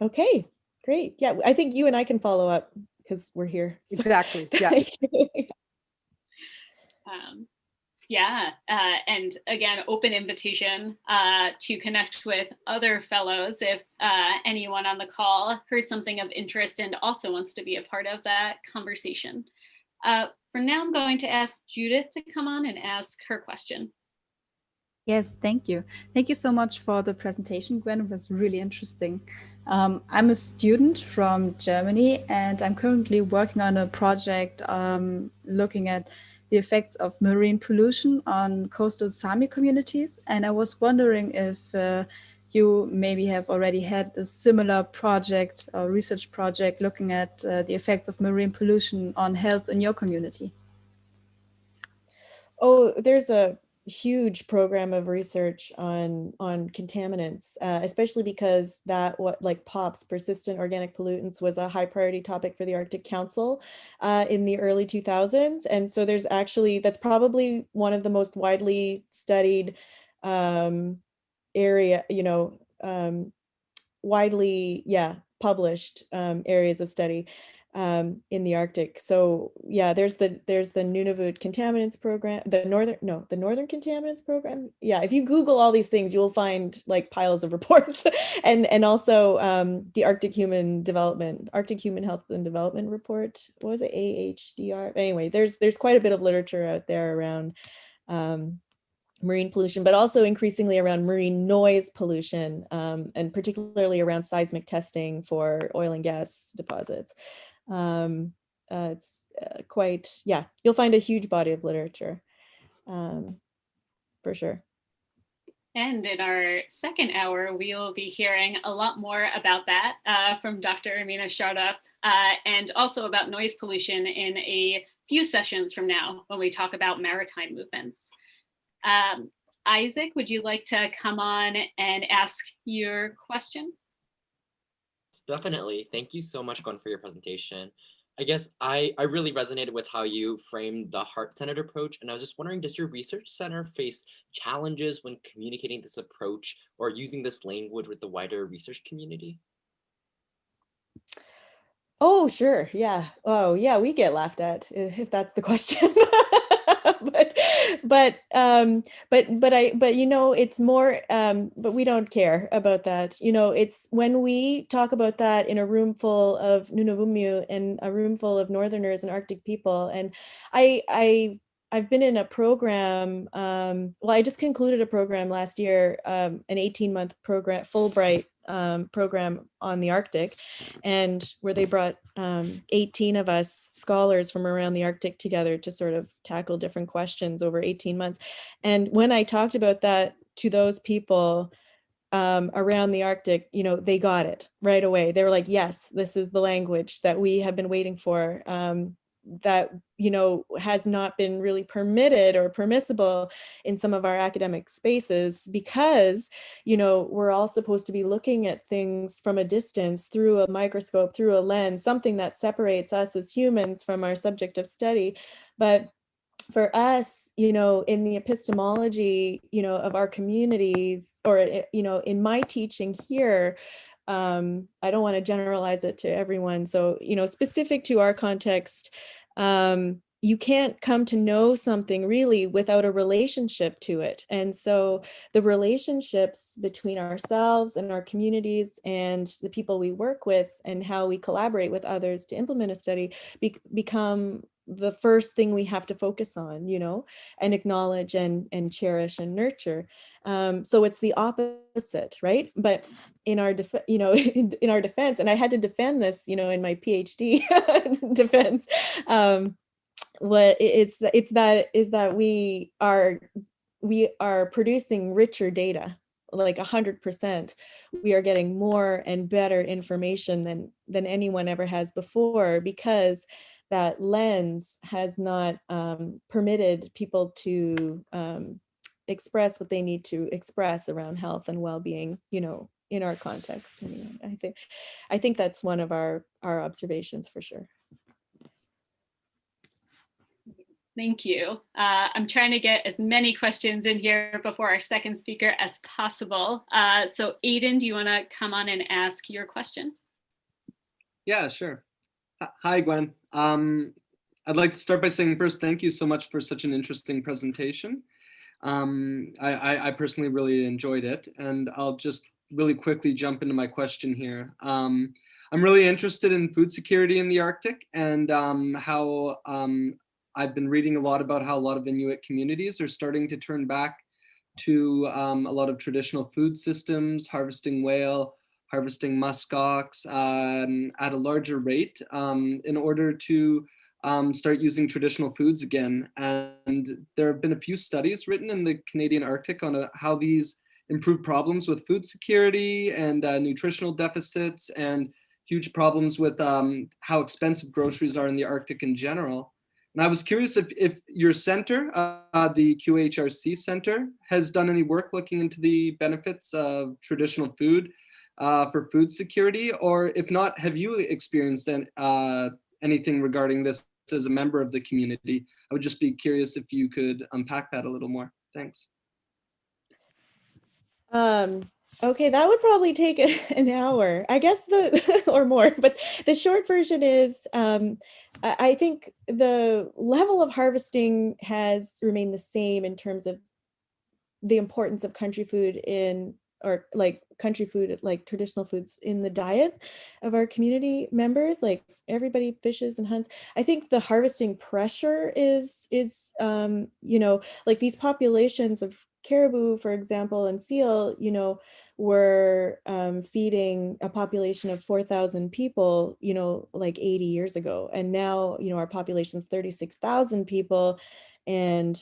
Speaker 1: Okay, great. Yeah, I think you and I can follow up because we're here. So
Speaker 4: Exactly. Yeah.
Speaker 1: thank you.
Speaker 2: Yeah, and again, open invitation to connect with other fellows if anyone on the call heard something of interest and also wants to be a part of that conversation. For now, I'm going to ask Judith to come on and ask her question.
Speaker 5: Yes, thank you. Thank you so much for the presentation, Gwen. It was really interesting. I'm a student from Germany, and I'm currently working on a project looking at the effects of marine pollution on coastal Sami communities. And I was wondering if you maybe have already had a similar project or research project looking at the effects of marine pollution on health in your community.
Speaker 1: Oh, there's a huge program of research on contaminants, especially because that like POPs, persistent organic pollutants, was a high priority topic for the Arctic Council in the early 2000s. And so there's actually, that's probably one of the most widely studied area, widely, published areas of study in the Arctic. So yeah, there's the Nunavut contaminants program, the northern contaminants program. Yeah, if you Google all these things, you'll find like piles of reports, and also the Arctic Human Health and Development Report. What was it, AHDR? Anyway, there's quite a bit of literature out there around marine pollution, but also increasingly around marine noise pollution, and particularly around seismic testing for oil and gas deposits. It's quite, you'll find a huge body of literature for sure.
Speaker 2: And in our second hour, we will be hearing a lot more about that from Dr. Amina Sharda, and also about noise pollution in a few sessions from now when we talk about maritime movements. Isaac, would you like to come on and ask your question?
Speaker 6: Definitely. Thank you so much, Gwen, for your presentation. I guess I really resonated with how you framed the heart-centered approach. And I was just wondering, does your research center face challenges when communicating this approach or using this language with the wider research community?
Speaker 1: Oh, sure. Yeah. Oh, yeah. We get laughed at if that's the question. but it's more, but we don't care about that. It's when we talk about that in a room full of Nunavummiut and a room full of Northerners and Arctic people. And I've been in a program, I just concluded a program last year, an 18-month program, Fulbright program on the Arctic, and where they brought 18 of us scholars from around the Arctic together to sort of tackle different questions over 18 months. And when I talked about that to those people around the Arctic, they got it right away. They were like, yes, this is the language that we have been waiting for. That has not been really permitted or permissible in some of our academic spaces, because we're all supposed to be looking at things from a distance, through a microscope, through a lens, something that separates us as humans from our subject of study. But for us, in the epistemology, of our communities, or, in my teaching here, I don't want to generalize it to everyone. So, specific to our context, you can't come to know something really without a relationship to it. And so the relationships between ourselves and our communities and the people we work with, and how we collaborate with others to implement a study, become the first thing we have to focus on, and acknowledge and cherish and nurture. So it's the opposite, right? But in our in our defense, and I had to defend this, in my PhD defense, what is that we are producing richer data, like 100%. We are getting more and better information than anyone ever has before, because that lens has not permitted people to express what they need to express around health and well-being, in our context. Anyway, I think that's one of our observations for sure.
Speaker 2: Thank you. I'm trying to get as many questions in here before our second speaker as possible. So Aiden, do you want to come on and ask your question?
Speaker 7: Yeah, sure. Hi, Gwen. I'd like to start by saying first, thank you so much for such an interesting presentation. I personally really enjoyed it, and I'll just really quickly jump into my question here. I'm really interested in food security in the Arctic, and how I've been reading a lot about how a lot of Inuit communities are starting to turn back to a lot of traditional food systems, harvesting whale, harvesting muskox at a larger rate in order to start using traditional foods again. And there have been a few studies written in the Canadian Arctic on how these improve problems with food security and nutritional deficits, and huge problems with how expensive groceries are in the Arctic in general. And I was curious if your center, the QHRC Center, has done any work looking into the benefits of traditional food for food security, or if not, have you experienced anything regarding this as a member of the community? I would just be curious if you could unpack that a little more. Thanks.
Speaker 1: Okay, that would probably take an hour, I guess, or more, but the short version is I think the level of harvesting has remained the same in terms of the importance of country food like traditional foods in the diet of our community members. Like everybody fishes and hunts. I think the harvesting pressure is like these populations of caribou, for example, and seal, were feeding a population of 4,000 people, like 80 years ago. And now, our population's 36,000 people. And,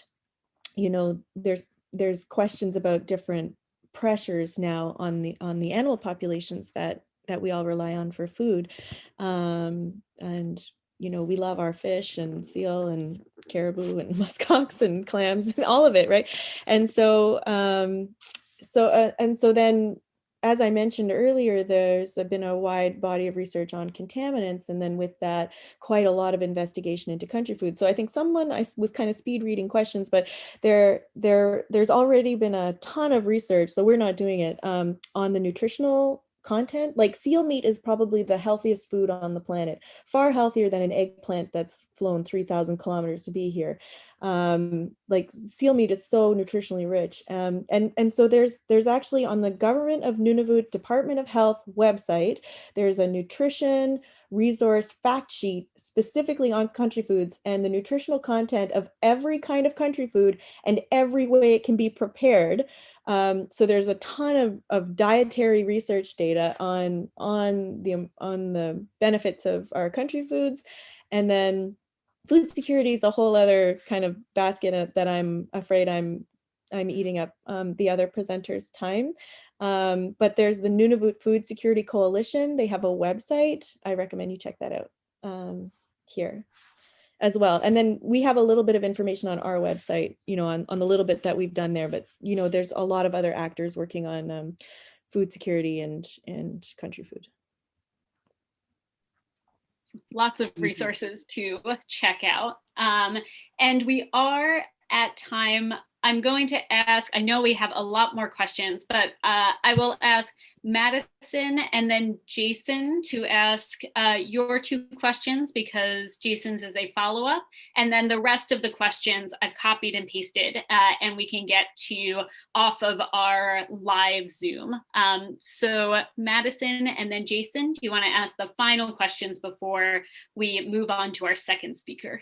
Speaker 1: there's questions about different pressures now on the animal populations that we all rely on for food. And we love our fish and seal and caribou and muskox and clams and all of it, right? And so then, as I mentioned earlier, there's been a wide body of research on contaminants, and then with that, quite a lot of investigation into country food. So I think I was kind of speed reading questions, but there's already been a ton of research, so we're not doing it, on the nutritional content. Like seal meat is probably the healthiest food on the planet, far healthier than an eggplant that's flown 3,000 kilometers to be here. Like seal meat is so nutritionally rich. And so there's actually on the Government of Nunavut Department of Health website, there's a nutrition resource fact sheet specifically on country foods and the nutritional content of every kind of country food and every way it can be prepared. So there's a ton of dietary research data on the benefits of our country foods. And then food security is a whole other kind of basket that I'm afraid I'm eating up the other presenters' time. But there's the Nunavut Food Security Coalition. They have a website. I recommend you check that out here as well. And then we have a little bit of information on our website, on the little bit that we've done there. But, there's a lot of other actors working on food security and country food.
Speaker 2: Lots of resources to check out. And we are at time. I'm going to ask, I know we have a lot more questions, but I will ask Madison and then Jason to ask your two questions, because Jason's is a follow-up. And then the rest of the questions I've copied and pasted, and we can get to off of our live Zoom. So Madison and then Jason, do you want to ask the final questions before we move on to our second speaker?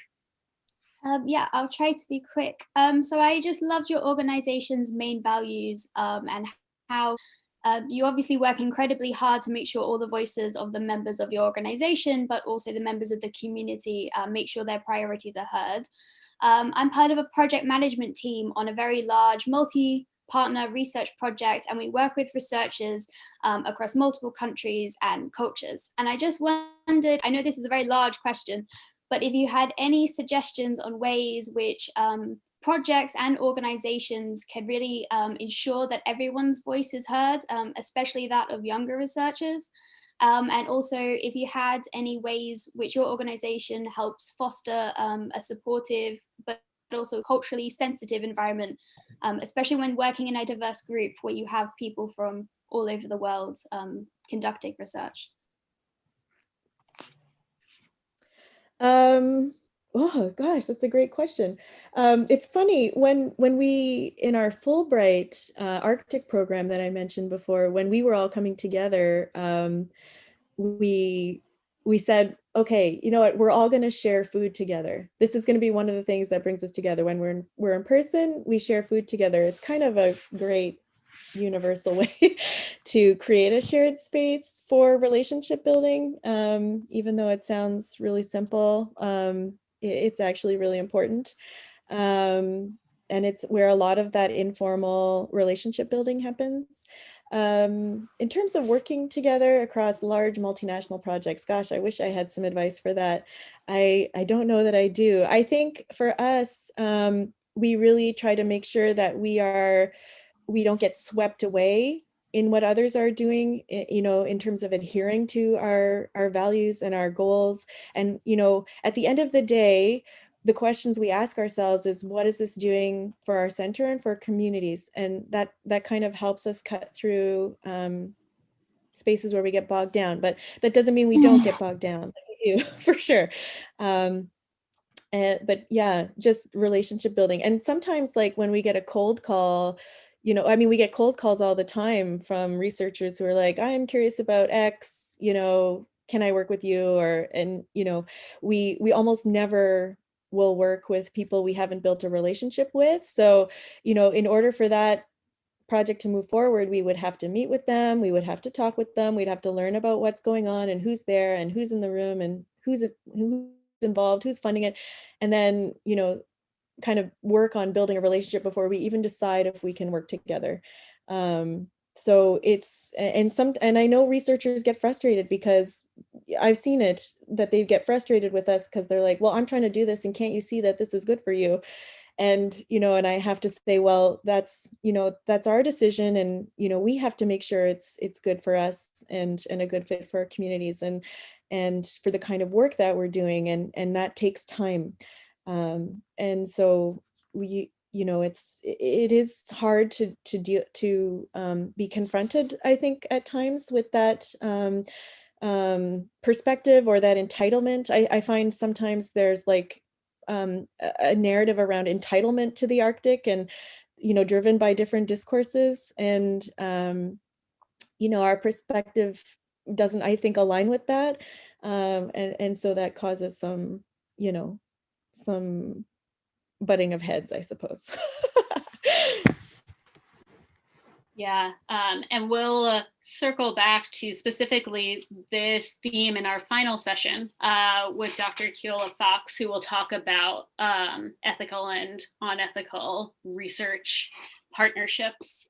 Speaker 8: Yeah, I'll try to be quick. So I just loved your organization's main values, and how you obviously work incredibly hard to make sure all the voices of the members of your organization, but also the members of the community, make sure their priorities are heard. I'm part of a project management team on a very large multi-partner research project, and we work with researchers across multiple countries and cultures. And I just wondered, I know this is a very large question, but if you had any suggestions on ways which projects and organizations can really ensure that everyone's voice is heard, especially that of younger researchers. And also if you had any ways which your organization helps foster a supportive but also culturally sensitive environment, especially when working in a diverse group where you have people from all over the world conducting research.
Speaker 1: Oh gosh, that's a great question. It's funny when we in our Fulbright Arctic program that I mentioned before, when we were all coming together, we said, okay, you know what, we're all going to share food together. This is going to be one of the things that brings us together. When we're in person, we share food together. It's kind of a great universal way to create a shared space for relationship building. Even though it sounds really simple, it's actually really important. And it's where a lot of that informal relationship building happens. In terms of working together across large multinational projects, gosh, I wish I had some advice for that. I don't know that I do. I think for us, we really try to make sure that we don't get swept away in what others are doing, you know, in terms of adhering to our values and our goals. And, you know, at the end of the day, the questions we ask ourselves is, what is this doing for our center and for communities? And that kind of helps us cut through spaces where we get bogged down. But that doesn't mean we don't get bogged down. We do, for sure. But yeah, just relationship building. And sometimes, like when we get a cold call, you know, I mean, we get cold calls all the time from researchers who are like, I am curious about X, you know, can I work with you? Or, and, you know, we almost never will work with people we haven't built a relationship with. So, you know, in order for that project to move forward, we would have to meet with them, we would have to talk with them, we'd have to learn about what's going on and who's there and who's in the room and who's involved, who's funding it, and then, you know, kind of work on building a relationship before we even decide if we can work together. So it's, and I know researchers get frustrated because I've seen it, that they get frustrated with us because they're like, well, I'm trying to do this and can't you see that this is good for you? And, you know, and I have to say, well, that's, you know, that's our decision. And, you know, we have to make sure it's good for us and a good fit for our communities and for the kind of work that we're doing. And that takes time. And so we, you know, it is hard to be confronted, I think, at times with that perspective or that entitlement. I find sometimes there's like a narrative around entitlement to the Arctic and, you know, driven by different discourses. And, you know, our perspective doesn't, I think, align with that. And so that causes some, you know, some butting of heads, I suppose.
Speaker 2: Yeah, and we'll circle back to specifically this theme in our final session with Dr. Keola Fox, who will talk about ethical and unethical research partnerships.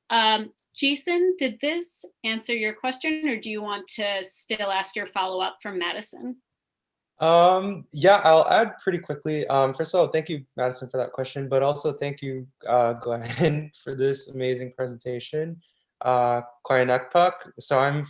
Speaker 2: Jason, did this answer your question, or do you want to still ask your follow-up from Madison?
Speaker 9: Yeah, I'll add pretty quickly. First of all, thank you, Madison, for that question, but also thank you, Glenn, for this amazing presentation. Kwayanakpak. So I'm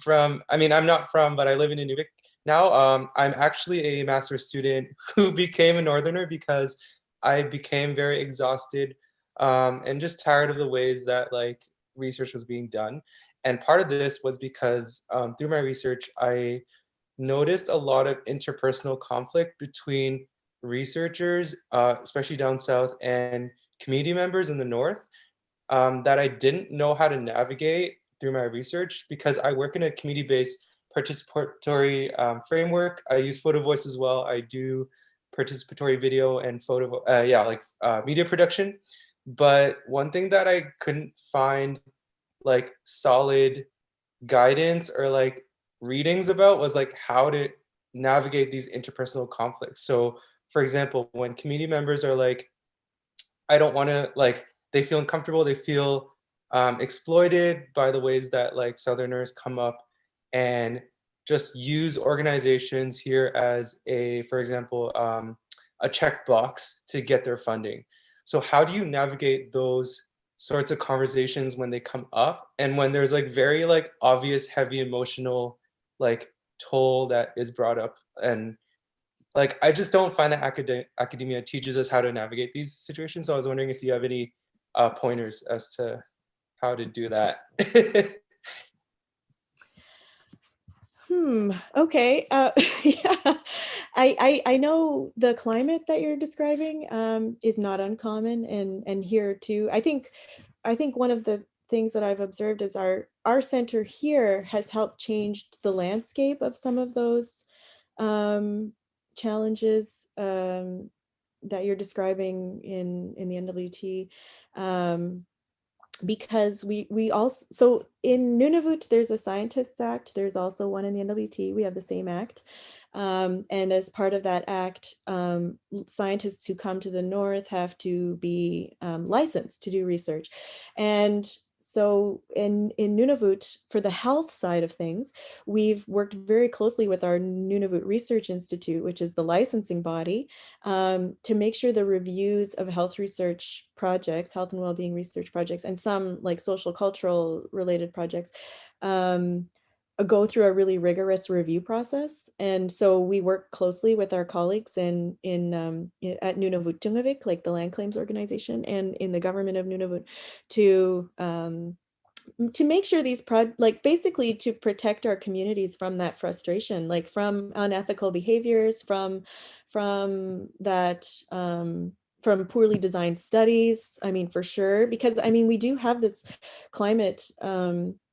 Speaker 9: not from, but I live in Nunavut now. I'm actually a master's student who became a Northerner because I became very exhausted and just tired of the ways that like research was being done. And part of this was because through my research, I noticed a lot of interpersonal conflict between researchers, especially down south, and community members in the north that I didn't know how to navigate through my research because I work in a community-based participatory framework. I use photo voice as well. I do participatory video and photo, media production. But one thing that I couldn't find like solid guidance or like readings about was like how to navigate these interpersonal conflicts. So for example, when community members are like, I don't want to, like, they feel uncomfortable, they feel exploited by the ways that like Southerners come up and just use organizations here as a, for example, a checkbox to get their funding. So how do you navigate those sorts of conversations when they come up and when there's like very like obvious heavy emotional like toll that is brought up. And like, I just don't find that academia teaches us how to navigate these situations. So I was wondering if you have any pointers as to how to do that.
Speaker 1: Okay. Yeah. I know the climate that you're describing is not uncommon, and here too. I think one of the things that I've observed is our center here has helped change the landscape of some of those challenges that you're describing in the NWT. Because we also, so in Nunavut, there's a Scientists Act. There's also one in the NWT. We have the same act. And as part of that act, scientists who come to the North have to be licensed to do research. And so in Nunavut, for the health side of things, we've worked very closely with our Nunavut Research Institute, which is the licensing body, to make sure the reviews of health research projects, health and well-being research projects, and some like social cultural related projects go through a really rigorous review process. And so we work closely with our colleagues at Nunavut Tungavik, like the land claims organization, and in the government of Nunavut to make sure these basically to protect our communities from that frustration, like from unethical behaviors, from that from poorly designed studies. I mean, for sure, because I mean, we do have this climate,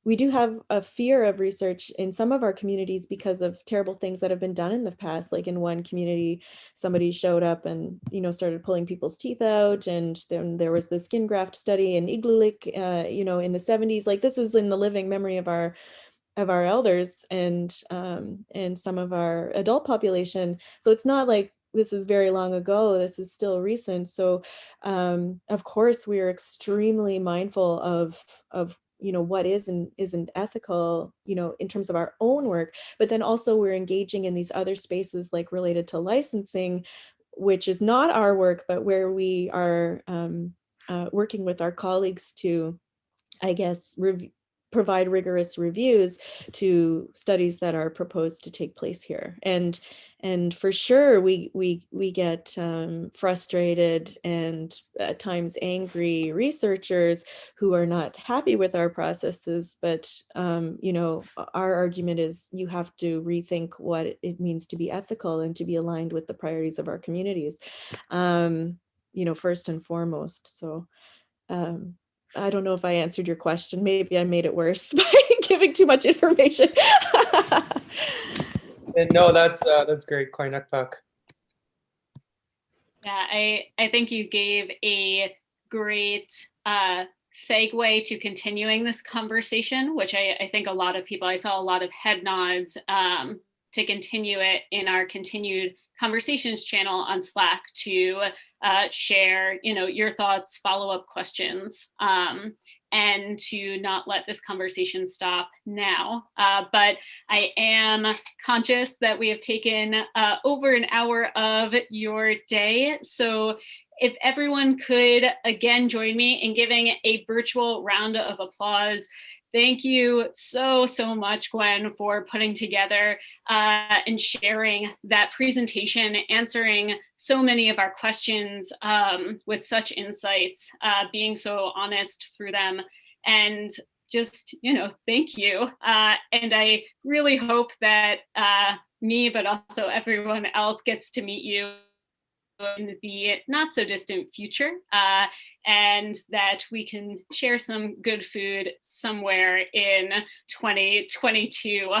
Speaker 1: we do have a fear of research in some of our communities because of terrible things that have been done in the past. Like in one community, somebody showed up and, started pulling people's teeth out. And then there was the skin graft study in Igloolik, in the 70s. Like, this is in the living memory of our elders and some of our adult population. So it's not like this is very long ago. This is still recent. So of course, we are extremely mindful of what is and isn't ethical, in terms of our own work, but then also we're engaging in these other spaces like related to licensing, which is not our work, but where we are working with our colleagues to, I guess, provide rigorous reviews to studies that are proposed to take place here. And for sure, we get frustrated and at times angry researchers who are not happy with our processes. But our argument is you have to rethink what it means to be ethical and to be aligned with the priorities of our communities, first and foremost. So I don't know if I answered your question. Maybe I made it worse by giving too much information.
Speaker 9: No, that's great, Koinakpak.
Speaker 2: Yeah, I think you gave a great segue to continuing this conversation, which I think a lot of people, I saw a lot of head nods to continue it in our continued conversations channel on Slack to share, your thoughts, follow-up questions, and to not let this conversation stop now. But I am conscious that we have taken over an hour of your day. So if everyone could again join me in giving a virtual round of applause. Thank you so much, Gwen, for putting together and sharing that presentation, answering so many of our questions with such insights, being so honest through them, and just, thank you. And I really hope that me, but also everyone else gets to meet you in the not so distant future, and that we can share some good food somewhere in 2022,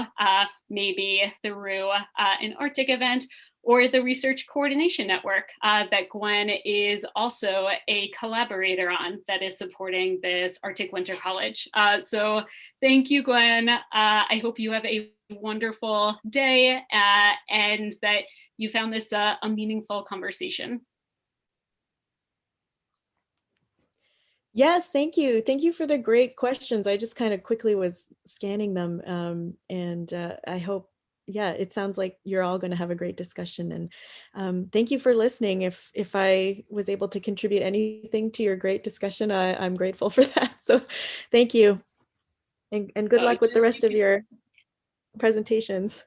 Speaker 2: maybe through an Arctic event or the Research Coordination Network that Gwen is also a collaborator on, that is supporting this Arctic Winter College. So thank you, Gwen. I hope you have a wonderful day and that you found this a meaningful conversation.
Speaker 1: Yes, thank you. Thank you for the great questions. I just kind of quickly was scanning them, and I hope, it sounds like you're all going to have a great discussion. And thank you for listening. If I was able to contribute anything to your great discussion, I'm grateful for that. So thank you. And good luck with the rest of your presentations.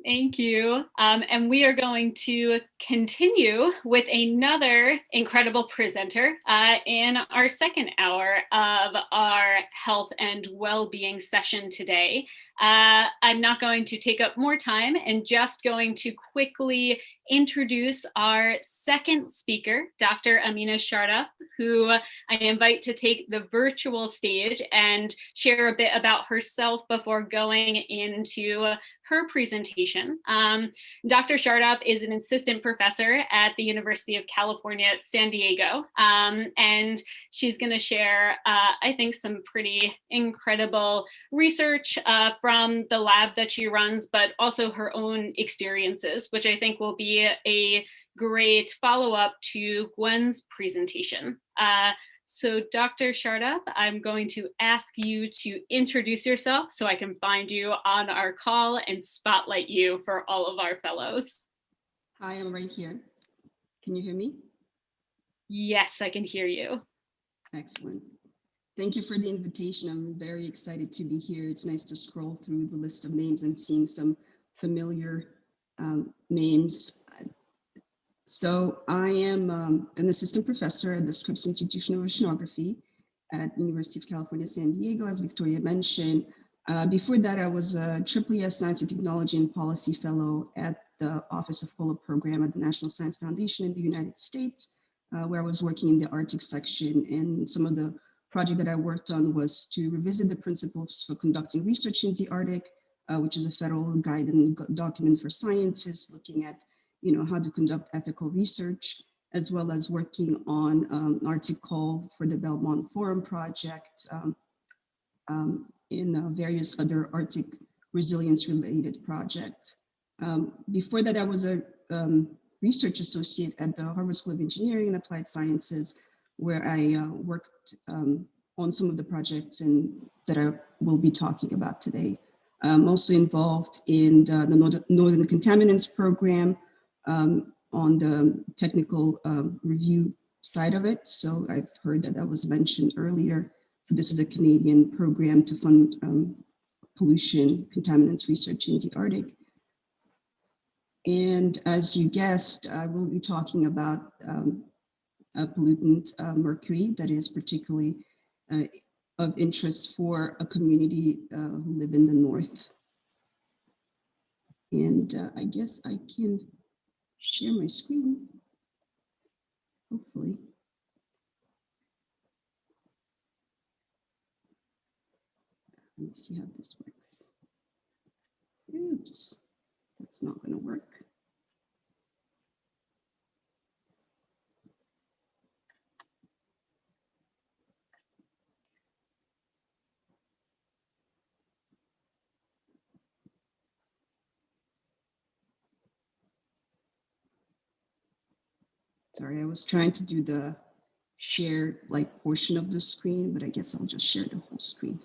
Speaker 2: Thank you. And we are going to continue with another incredible presenter in our second hour of our health and well-being session today. I'm not going to take up more time and just going to quickly introduce our second speaker, Dr. Amina Sharda, who I invite to take the virtual stage and share a bit about herself before going into her presentation. Dr. Sharda is an assistant professor at the University of California at San Diego, and she's going to share, I think, some pretty incredible research from the lab that she runs, but also her own experiences, which I think will be a great follow-up to Gwen's presentation. So Dr. Sharda, I'm going to ask you to introduce yourself so I can find you on our call and spotlight you for all of our fellows.
Speaker 10: Hi, I'm right here. Can you hear me?
Speaker 2: Yes, I can hear you.
Speaker 10: Excellent. Thank you for the invitation. I'm very excited to be here. It's nice to scroll through the list of names and seeing some familiar names. So I am an assistant professor at the Scripps Institution of Oceanography at University of California, San Diego, as Victoria mentioned. Before that, I was a AAAS Science and Technology and Policy Fellow at the Office of Polar Program at the National Science Foundation in the United States, where I was working in the Arctic section. And some of the project that I worked on was to revisit the principles for conducting research in the Arctic, which is a federal guide and document for scientists looking at how to conduct ethical research, as well as working on Arctic Call for the Belmont Forum project in various other Arctic resilience-related projects. Before that, I was a research associate at the Harvard School of Engineering and Applied Sciences, where I worked on some of the projects that I will be talking about today. I'm also involved in the Northern Contaminants Program on the technical review side of it. So I've heard that was mentioned earlier. So this is a Canadian program to fund pollution contaminants research in the Arctic. And as you guessed, I will be talking about a pollutant, mercury, that is particularly of interest for a community who live in the north. And I guess I can share my screen, hopefully. Let me see how this works. Oops, that's not going to work. Sorry, I was trying to do the share portion of the screen, but I guess I'll just share the whole screen.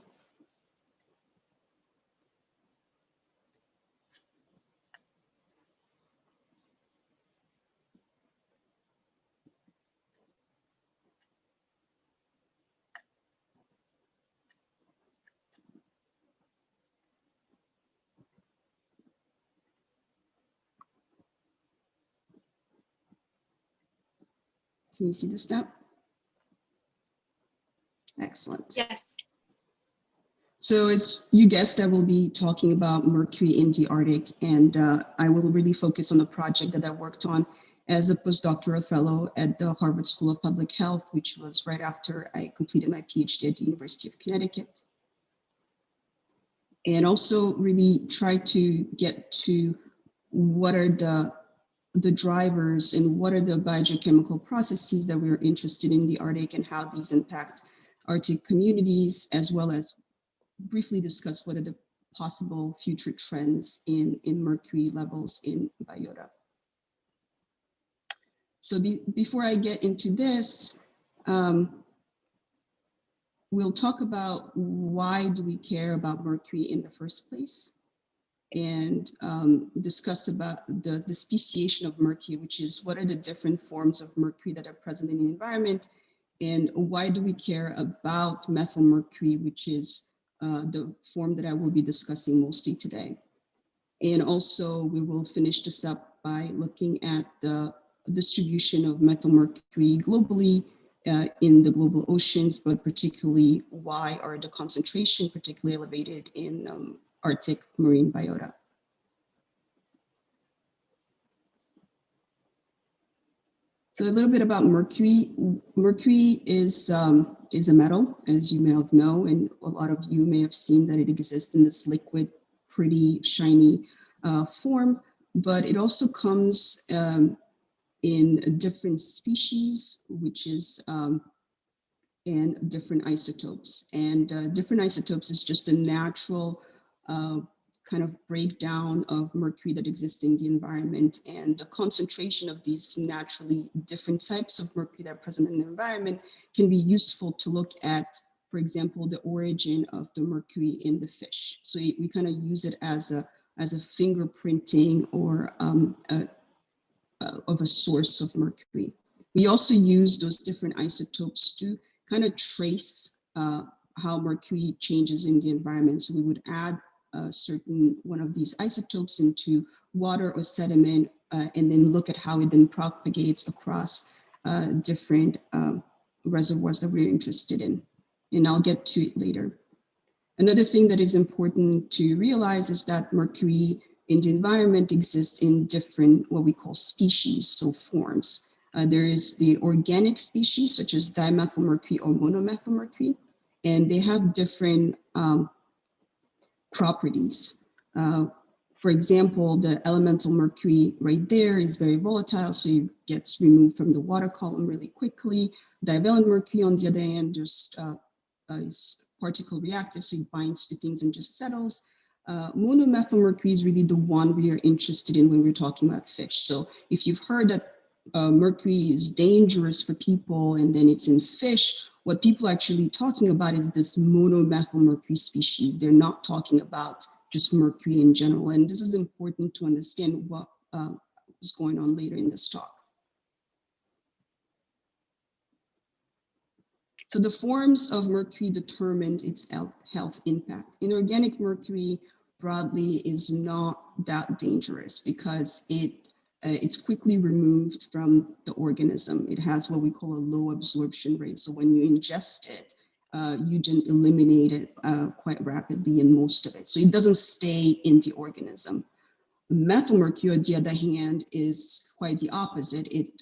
Speaker 10: Can you see this now? Excellent.
Speaker 2: Yes.
Speaker 10: So as you guessed, I will be talking about mercury in the Arctic, and I will really focus on the project that I worked on as a postdoctoral fellow at the Harvard School of Public Health, which was right after I completed my PhD at the University of Connecticut. And also really try to get to what are the drivers and what are the biogeochemical processes that we're interested in the Arctic and how these impact Arctic communities, as well as briefly discuss what are the possible future trends in mercury levels in biota. So before I get into this, we'll talk about why do we care about mercury in the first place, and discuss about the speciation of mercury, which is what are the different forms of mercury that are present in the environment, and why do we care about methyl mercury, which is the form that I will be discussing mostly today. And also we will finish this up by looking at the distribution of methyl mercury globally in the global oceans, but particularly why are the concentration particularly elevated in Arctic marine biota. So a little bit about mercury. Mercury is a metal, as you may have known, and a lot of you may have seen that it exists in this liquid, pretty shiny form, but it also comes in different species, which is and different isotopes. And different isotopes is just a natural kind of breakdown of mercury that exists in the environment, and the concentration of these naturally different types of mercury that are present in the environment can be useful to look at, for example, the origin of the mercury in the fish. So we kind of use it as a fingerprinting or of a source of mercury. We also use those different isotopes to kind of trace how mercury changes in the environment. So we would add a certain one of these isotopes into water or sediment, and then look at how it then propagates across different reservoirs that we're interested in. And I'll get to it later. Another thing that is important to realize is that mercury in the environment exists in different, what we call species, so forms. There is the organic species, such as dimethyl mercury or monomethyl mercury, and they have different properties. For example, the elemental mercury right there is very volatile, so it gets removed from the water column really quickly. Divalent mercury, on the other hand, just is particle reactive, so it binds to things and just settles. Monomethyl mercury is really the one we are interested in when we're talking about fish. So if you've heard that mercury is dangerous for people and then it's in fish, what people are actually talking about is this monomethyl mercury species. They're not talking about just mercury in general. And this is important to understand what is going on later in this talk. So the forms of mercury determine its health impact. Inorganic mercury broadly is not that dangerous because it's quickly removed from the organism. It has what we call a low absorption rate. So when you ingest it, you can eliminate it quite rapidly in most of it. So it doesn't stay in the organism. Methyl mercury, on the other hand, is quite the opposite. It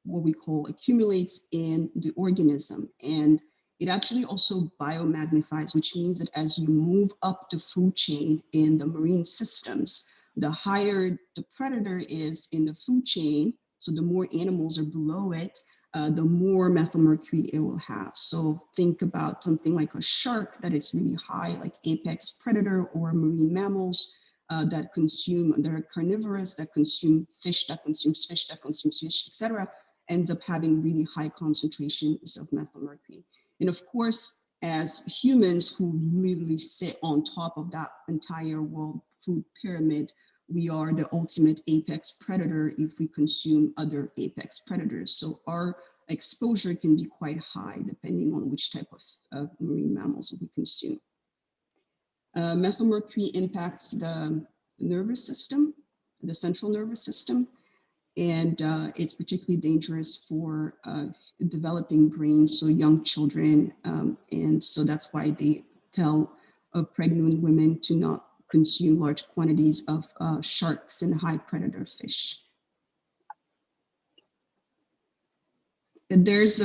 Speaker 10: what we call accumulates in the organism, and it actually also biomagnifies, which means that as you move up the food chain in the marine systems, the higher the predator is in the food chain, so the more animals are below it, the more methyl mercury it will have. So think about something like a shark that is really high, like apex predator, or marine mammals that are carnivorous, that consume fish, that consumes fish, that consumes fish, etc., ends up having really high concentrations of methyl mercury. And of course, as humans who literally sit on top of that entire world food pyramid, we are the ultimate apex predator if we consume other apex predators. So our exposure can be quite high depending on which type of marine mammals we consume. Methyl mercury impacts the nervous system, the central nervous system, and it's particularly dangerous for developing brains, so young children, and so that's why they tell pregnant women to not consume large quantities of sharks and high predator fish. And there's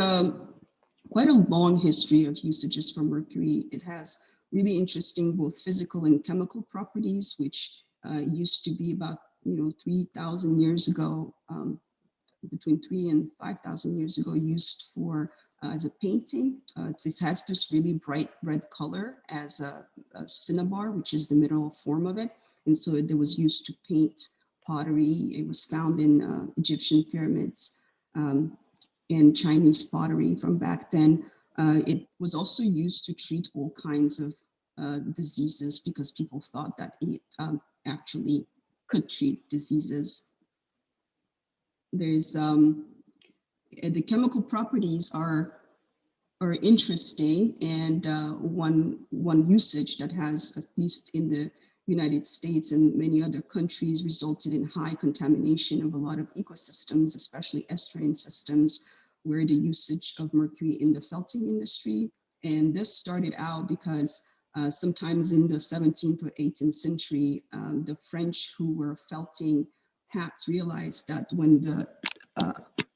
Speaker 10: quite a long history of usages for mercury. It has really interesting both physical and chemical properties, which used to be about 3,000 years ago, between 3,000 and 5,000 years ago, used for as a painting. It has this really bright red color as a cinnabar, which is the mineral form of it, and so it was used to paint pottery. It was found in Egyptian pyramids and Chinese pottery from back then. It was also used to treat all kinds of diseases because people thought that it actually could treat diseases. There's the chemical properties are interesting, and one usage that has, at least in the United States and many other countries resulted in high contamination of a lot of ecosystems, especially estuarine systems, where the usage of mercury in the felting industry. And this started out because sometimes in the 17th or 18th century, the French who were felting hats realized that when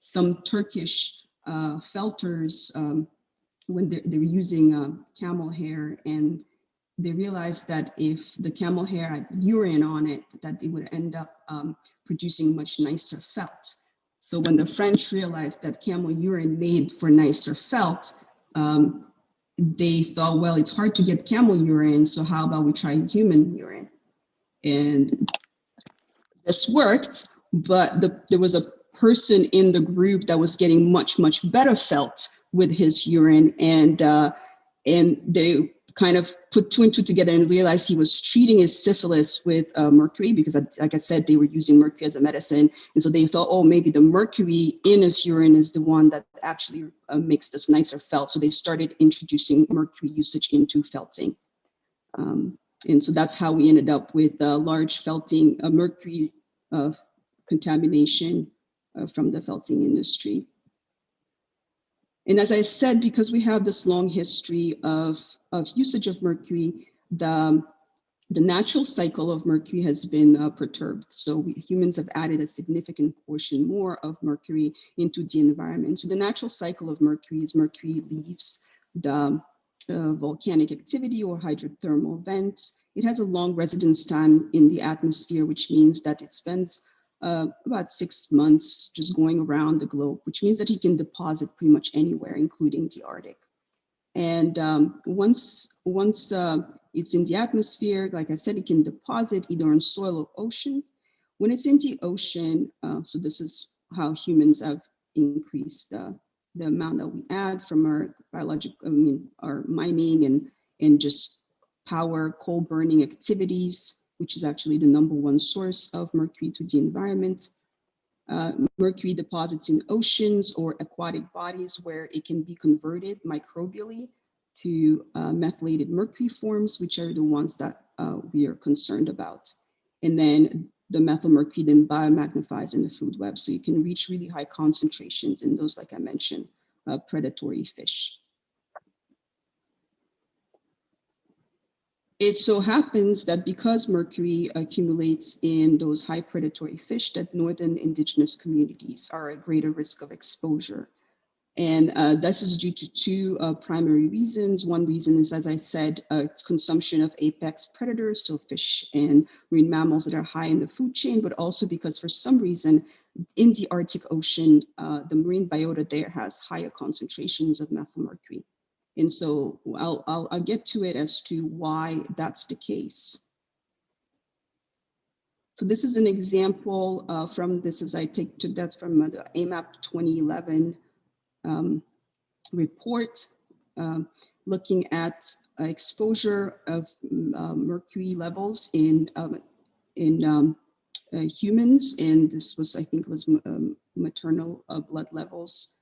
Speaker 10: some Turkish felters, when they were using camel hair, and they realized that if the camel hair had urine on it, that it would end up producing much nicer felt. So when the French realized that camel urine made for nicer felt, they thought, well, it's hard to get camel urine, so how about we try human urine? And this worked, but there was a person in the group that was getting much, much better felt with his urine, and they kind of put two and two together and realized he was treating his syphilis with mercury, because like I said, they were using mercury as a medicine. And so they thought, oh, maybe the mercury in his urine is the one that actually makes this nicer felt. So they started introducing mercury usage into felting. And so that's how we ended up with large felting, mercury contamination from the felting industry. And as I said, because we have this long history of usage of mercury, the natural cycle of mercury has been perturbed. So humans have added a significant portion more of mercury into the environment. So the natural cycle of mercury is mercury leaves the volcanic activity or hydrothermal vents. It has a long residence time in the atmosphere, which means that it spends about 6 months just going around the globe, which means that he can deposit pretty much anywhere, including the Arctic. And once it's in the atmosphere, like I said, it can deposit either in soil or ocean. When it's in the ocean, so this is how humans have increased the amount that we add from our our mining and just power coal burning activities, which is actually the #1 source of mercury to the environment. Mercury deposits in oceans or aquatic bodies where it can be converted microbially to methylated mercury forms, which are the ones that we are concerned about. And then the methyl mercury then biomagnifies in the food web. So you can reach really high concentrations in those, like I mentioned, predatory fish. It so happens that because mercury accumulates in those high predatory fish, that northern indigenous communities are at greater risk of exposure. And this is due to two primary reasons. One reason is, as I said, it's consumption of apex predators, so fish and marine mammals that are high in the food chain, but also because for some reason in the Arctic Ocean, the marine biota there has higher concentrations of methyl mercury. And so I'll get to it as to why that's the case. So this is an example from this, as I took that's from the AMAP 2011 report, looking at exposure of mercury levels in humans, and this was, I think, was maternal blood levels.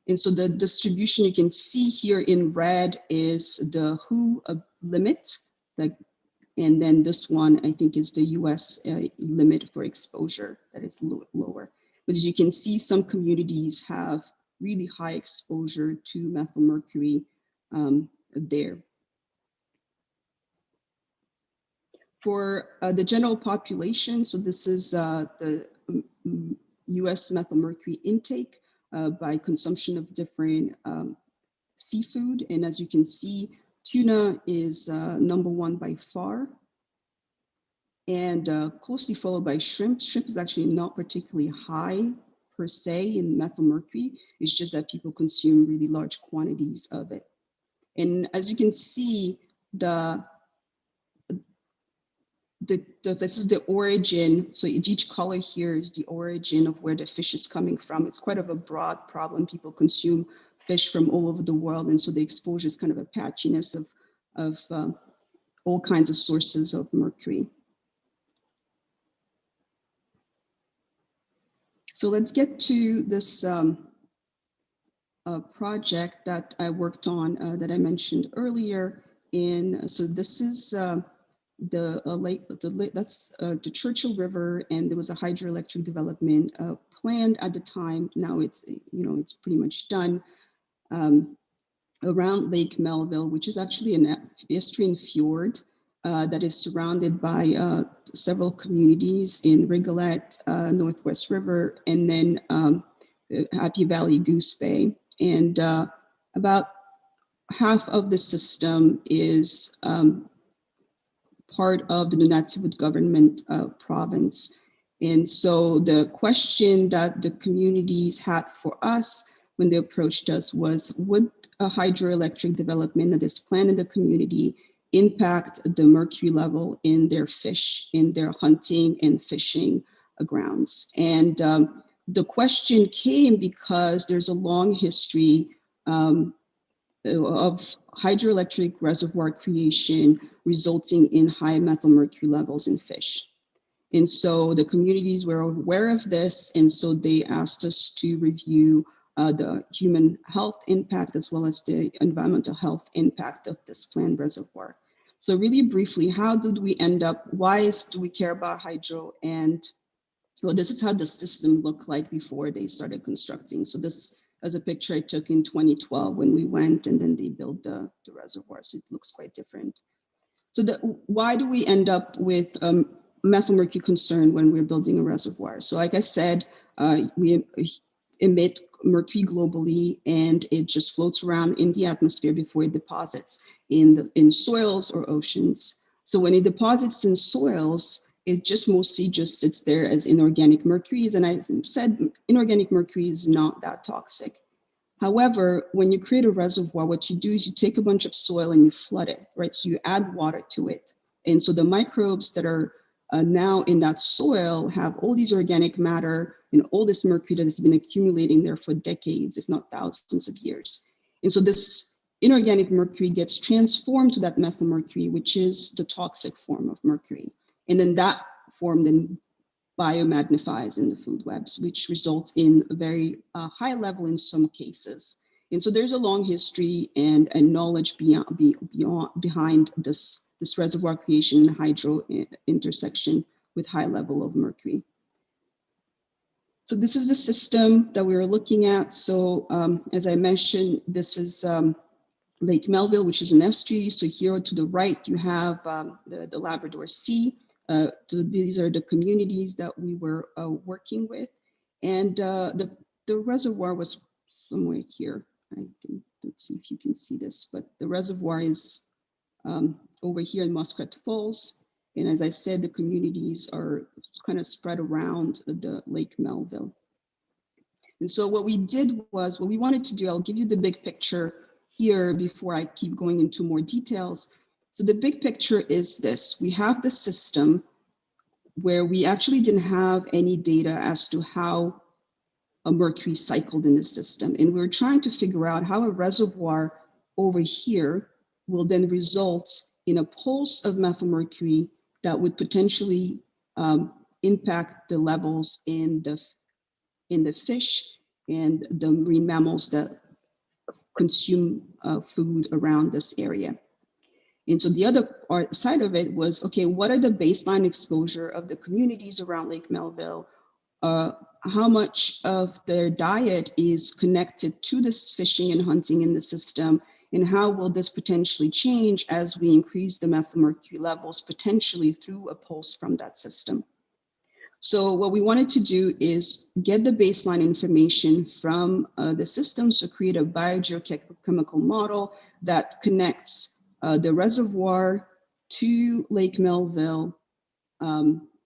Speaker 10: And so the distribution you can see here in red is the WHO limit, and then this one, I think, is the US limit for exposure that is lower. But as you can see, some communities have really high exposure to methyl mercury there. For the general population, so this is the US methyl mercury intake by consumption of different seafood. And as you can see, tuna is #1 by far, and closely followed by shrimp. Shrimp is actually not particularly high per se in methyl mercury. It's just that people consume really large quantities of it. And as you can see, this is the origin. So each color here is the origin of where the fish is coming from. It's quite of a broad problem. People consume fish from all over the world. And so the exposure is kind of a patchiness of all kinds of sources of mercury. So let's get to this project that I worked on that I mentioned earlier. So this is that's the Churchill River, and there was a hydroelectric development planned at the time. Now it's, it's pretty much done, around Lake Melville, which is actually an estuarine fjord that is surrounded by several communities in Rigolet, Northwest River, and then Happy Valley Goose Bay. And about half of the system is part of the Nunavut government province. And so the question that the communities had for us when they approached us was, would a hydroelectric development that is planned in the community impact the mercury level in their fish, in their hunting and fishing grounds? And the question came because there's a long history of hydroelectric reservoir creation resulting in high methyl mercury levels in fish. And so the communities were aware of this, and so they asked us to review the human health impact as well as the environmental health impact of this planned reservoir. So really briefly, how did we end up, why do we care about hydro? And well, this is how the system looked like before they started constructing. So this is a picture I took in 2012 when we went, and then they built the reservoir. So it looks quite different. So why do we end up with methyl mercury concern when we're building a reservoir? So like I said, we emit mercury globally, and it just floats around in the atmosphere before it deposits in soils or oceans. So when it deposits in soils, it just mostly just sits there as inorganic mercuries. And I said, inorganic mercury is not that toxic. However, when you create a reservoir, what you do is you take a bunch of soil and you flood it, right? So you add water to it. And so the microbes that are now in that soil have all these organic matter and all this mercury that has been accumulating there for decades, if not thousands of years. And so this inorganic mercury gets transformed to that methyl mercury, which is the toxic form of mercury. And then that form then biomagnifies in the food webs, which results in a very high level in some cases. And so there's a long history and knowledge behind this reservoir creation and hydro intersection with high level of mercury. So this is the system that we were looking at. So as I mentioned, this is Lake Melville, which is an estuary. So here to the right, you have the Labrador Sea. So these are the communities that we were working with. And the reservoir was somewhere here. Let's see if you can see this, but the reservoir is over here in Muskrat Falls. And as I said, the communities are kind of spread around the Lake Melville. And so what we did was, what we wanted to do, I'll give you the big picture here before I keep going into more details. So the big picture is this: we have the system where we actually didn't have any data as to how a mercury cycled in the system. And we're trying to figure out how a reservoir over here will then result in a pulse of methyl mercury that would potentially impact the levels in the fish and the marine mammals that consume food around this area. And so the other side of it was, okay, what are the baseline exposure of the communities around Lake Melville? How much of their diet is connected to this fishing and hunting in the system? And how will this potentially change as we increase the methyl mercury levels potentially through a pulse from that system? So what we wanted to do is get the baseline information from the system, so create a biogeochemical model that connects the reservoir to Lake Melville,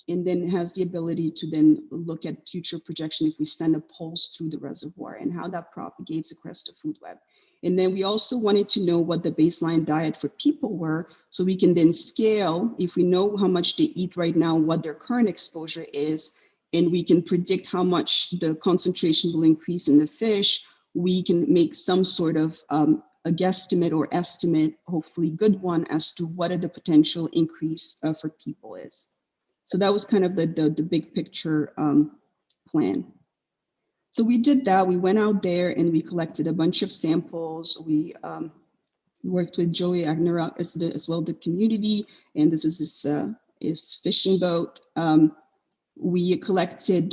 Speaker 10: and then has the ability to then look at future projection if we send a pulse through the reservoir and how that propagates across the food web. And then we also wanted to know what the baseline diet for people were, so we can then scale, if we know how much they eat right now, what their current exposure is, and we can predict how much the concentration will increase in the fish, we can make some sort of a guesstimate or estimate, hopefully good one, as to what the potential increase for people is. So that was kind of the big picture plan. So we did that. We went out there and we collected a bunch of samples. We worked with Joey Agnerock as well the community, and this is his fishing boat. We collected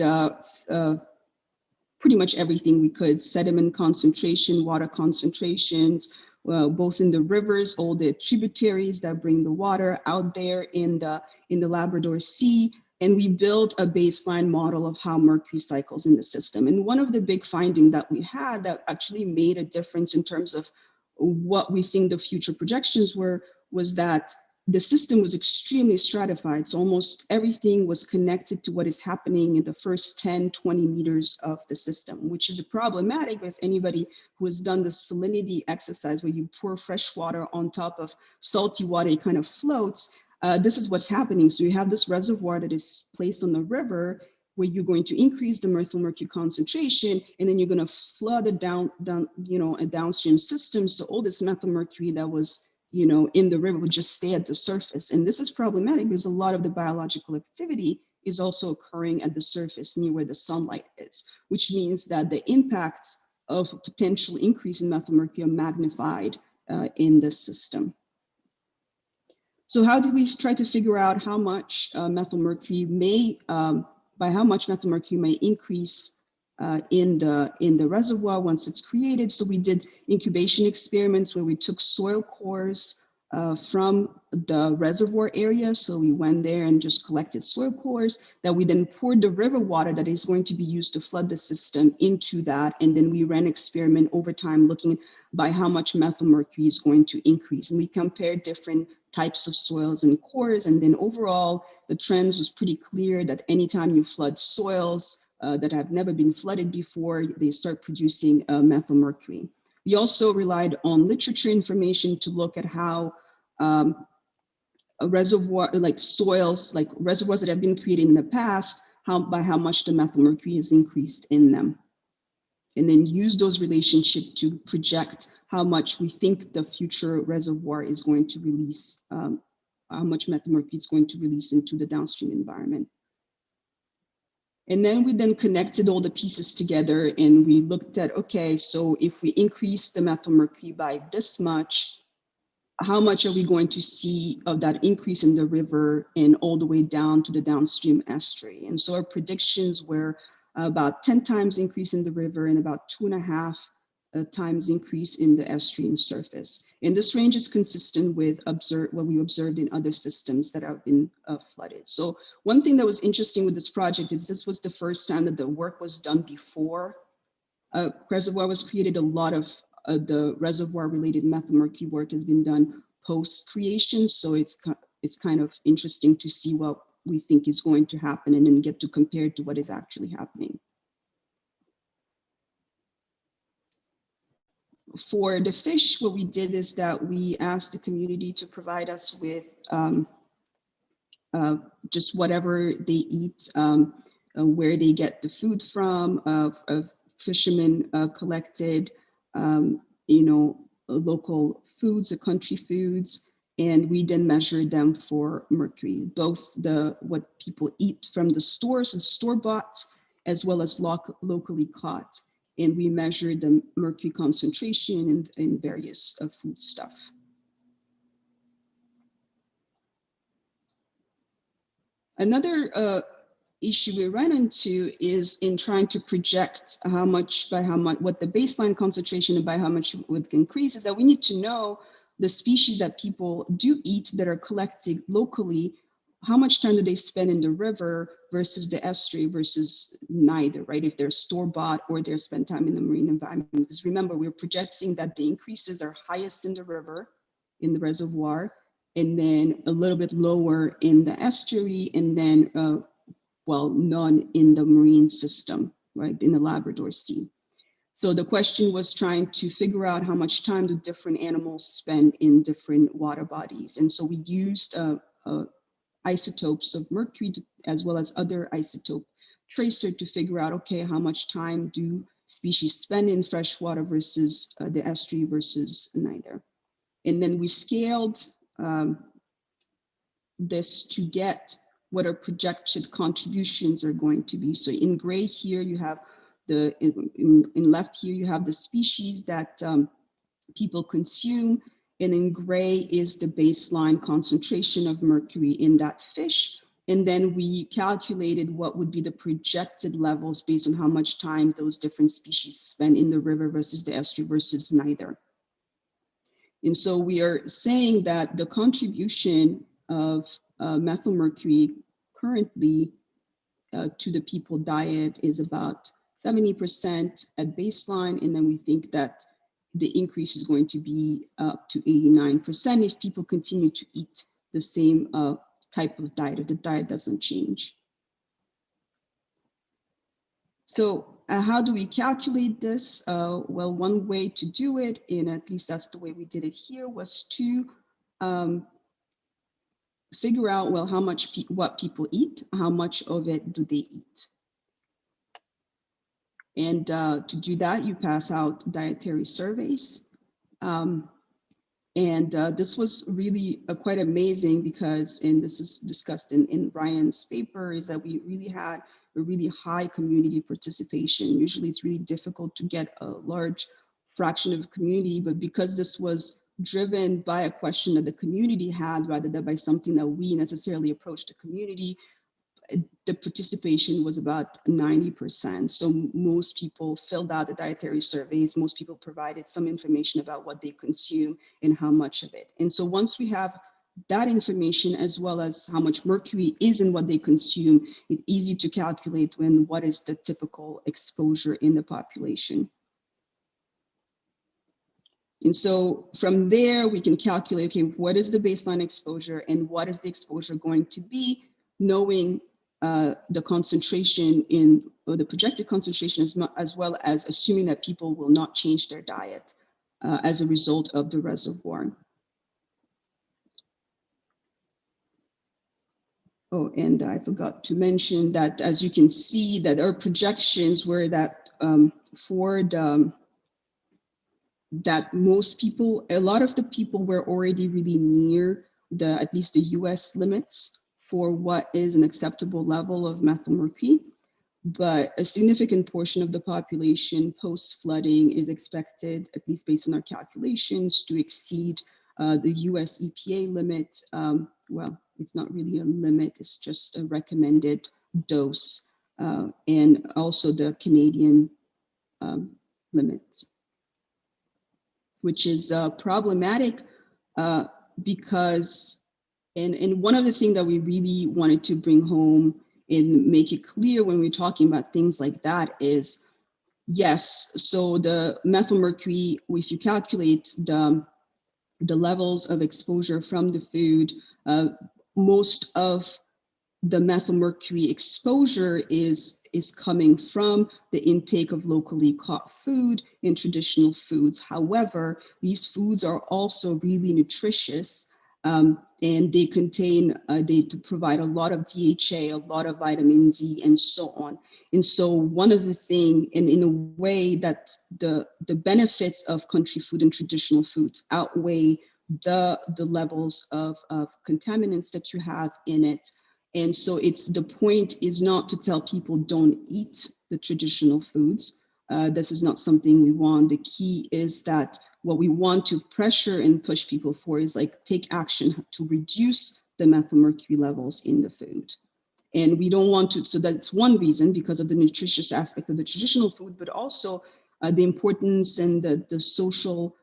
Speaker 10: pretty much everything we could: sediment concentration, water concentrations, both in the rivers, all the tributaries that bring the water out there in the Labrador Sea. And we built a baseline model of how mercury cycles in the system. And one of the big findings that we had that actually made a difference in terms of what we think the future projections were, was that the system was extremely stratified. So almost everything was connected to what is happening in the first 10, 20 meters of the system, which is problematic because anybody who has done the salinity exercise where you pour fresh water on top of salty water, it kind of floats. This is what's happening. So you have this reservoir that is placed on the river where you're going to increase the methyl mercury concentration, and then you're going to flood it down, a downstream system. So all this methyl mercury that was in the river would just stay at the surface. And this is problematic because a lot of the biological activity is also occurring at the surface near where the sunlight is, which means that the impact of a potential increase in methyl mercury are magnified in the system. So how did we try to figure out how much methyl mercury may, by how much methyl mercury may increase in the reservoir once it's created? So we did incubation experiments where we took soil cores from the reservoir area. So we went there and just collected soil cores that we then poured the river water that is going to be used to flood the system into that. And then we ran experiment over time looking by how much methyl mercury is going to increase. And we compared different types of soils and cores. And then overall, the trends was pretty clear that anytime you flood soils that have never been flooded before, they start producing methyl mercury. We also relied on literature information to look at how a reservoir, like soils, like reservoirs that have been created in the past, by how much the methyl mercury is increased in them. And then use those relationships to project how much we think the future reservoir is going to release, how much methyl mercury is going to release into the downstream environment. And then we then connected all the pieces together and we looked at, okay, so if we increase the methyl mercury by this much, how much are we going to see of that increase in the river and all the way down to the downstream estuary? And so our predictions were about 10 times increase in the river and about 2.5 times increase in the estuarine surface. And this range is consistent with what we observed in other systems that have been flooded. So one thing that was interesting with this project is this was the first time that the work was done before a reservoir was created. A lot of the reservoir related methyl mercury work has been done post creation. So it's kind of interesting to see what we think is going to happen and then get to compare it to what is actually happening. For the fish, what we did is that we asked the community to provide us with just whatever they eat, where they get the food from, fishermen collected, local foods, country foods, and we then measured them for mercury, both what people eat from the stores and store-bought, as well as locally caught. And we measured the mercury concentration in various food stuff. Another issue we ran into is in trying to project what the baseline concentration and by how much it would increase, is that we need to know the species that people do eat that are collected locally. How much time do they spend in the river versus the estuary versus neither, right? If they're store-bought or they're spend time in the marine environment. Because remember, we're projecting that the increases are highest in the river, in the reservoir, and then a little bit lower in the estuary, and then, none in the marine system, right, in the Labrador Sea. So the question was trying to figure out how much time do different animals spend in different water bodies. And so we used isotopes of mercury as well as other isotope tracer to figure out, okay, how much time do species spend in freshwater versus the estuary versus neither. And then we scaled this to get what our projected contributions are going to be. So in gray here, you have in left here, you have the species that people consume. and in gray is the baseline concentration of mercury in that fish. And then we calculated what would be the projected levels based on how much time those different species spend in the river versus the estuary versus neither. And so we are saying that the contribution of methylmercury currently to the people diet is about 70% at baseline. And then we think that the increase is going to be up to 89% if people continue to eat the same type of diet, if the diet doesn't change. So how do we calculate this? Well, one way to do it, and at least that's the way we did it here, was to figure out, well, how much what people eat, how much of it do they eat? And to do that, you pass out dietary surveys. This was really quite amazing because, and this is discussed in Ryan's paper, is that we really had a really high community participation. Usually it's really difficult to get a large fraction of community, but because this was driven by a question that the community had rather than by something that we necessarily approached the community, the participation was about 90%. So most people filled out the dietary surveys. Most people provided some information about what they consume and how much of it. And so once we have that information, as well as how much mercury is in what they consume, it's easy to calculate what is the typical exposure in the population. And so from there, we can calculate, okay, what is the baseline exposure and what is the exposure going to be, knowing the concentration or the projected concentration, as well as assuming that people will not change their diet as a result of the reservoir. Oh, and I forgot to mention that, as you can see, that our projections were that that most people, a lot of the people were already really near at least the US limits for what is an acceptable level of methylmercury. But a significant portion of the population post-flooding is expected, at least based on our calculations, to exceed the US EPA limit. Well, it's not really a limit, it's just a recommended dose, and also the Canadian limits, which is problematic because, and one of the things that we really wanted to bring home and make it clear when we're talking about things like that is, yes, so the methylmercury, if you calculate the levels of exposure from the food, most of the methylmercury exposure is coming from the intake of locally caught food and traditional foods. However, these foods are also really nutritious, and they contain, they provide a lot of DHA, a lot of vitamin D, and so on. And so one of the things, and in a way that the benefits of country food and traditional foods outweigh the levels of contaminants that you have in it. And so the point is not to tell people don't eat the traditional foods. This is not something we want. The key is that what we want to pressure and push people for is like take action to reduce the methylmercury levels in the food. And we don't want to, so that's one reason, because of the nutritious aspect of the traditional food, but also the importance and the social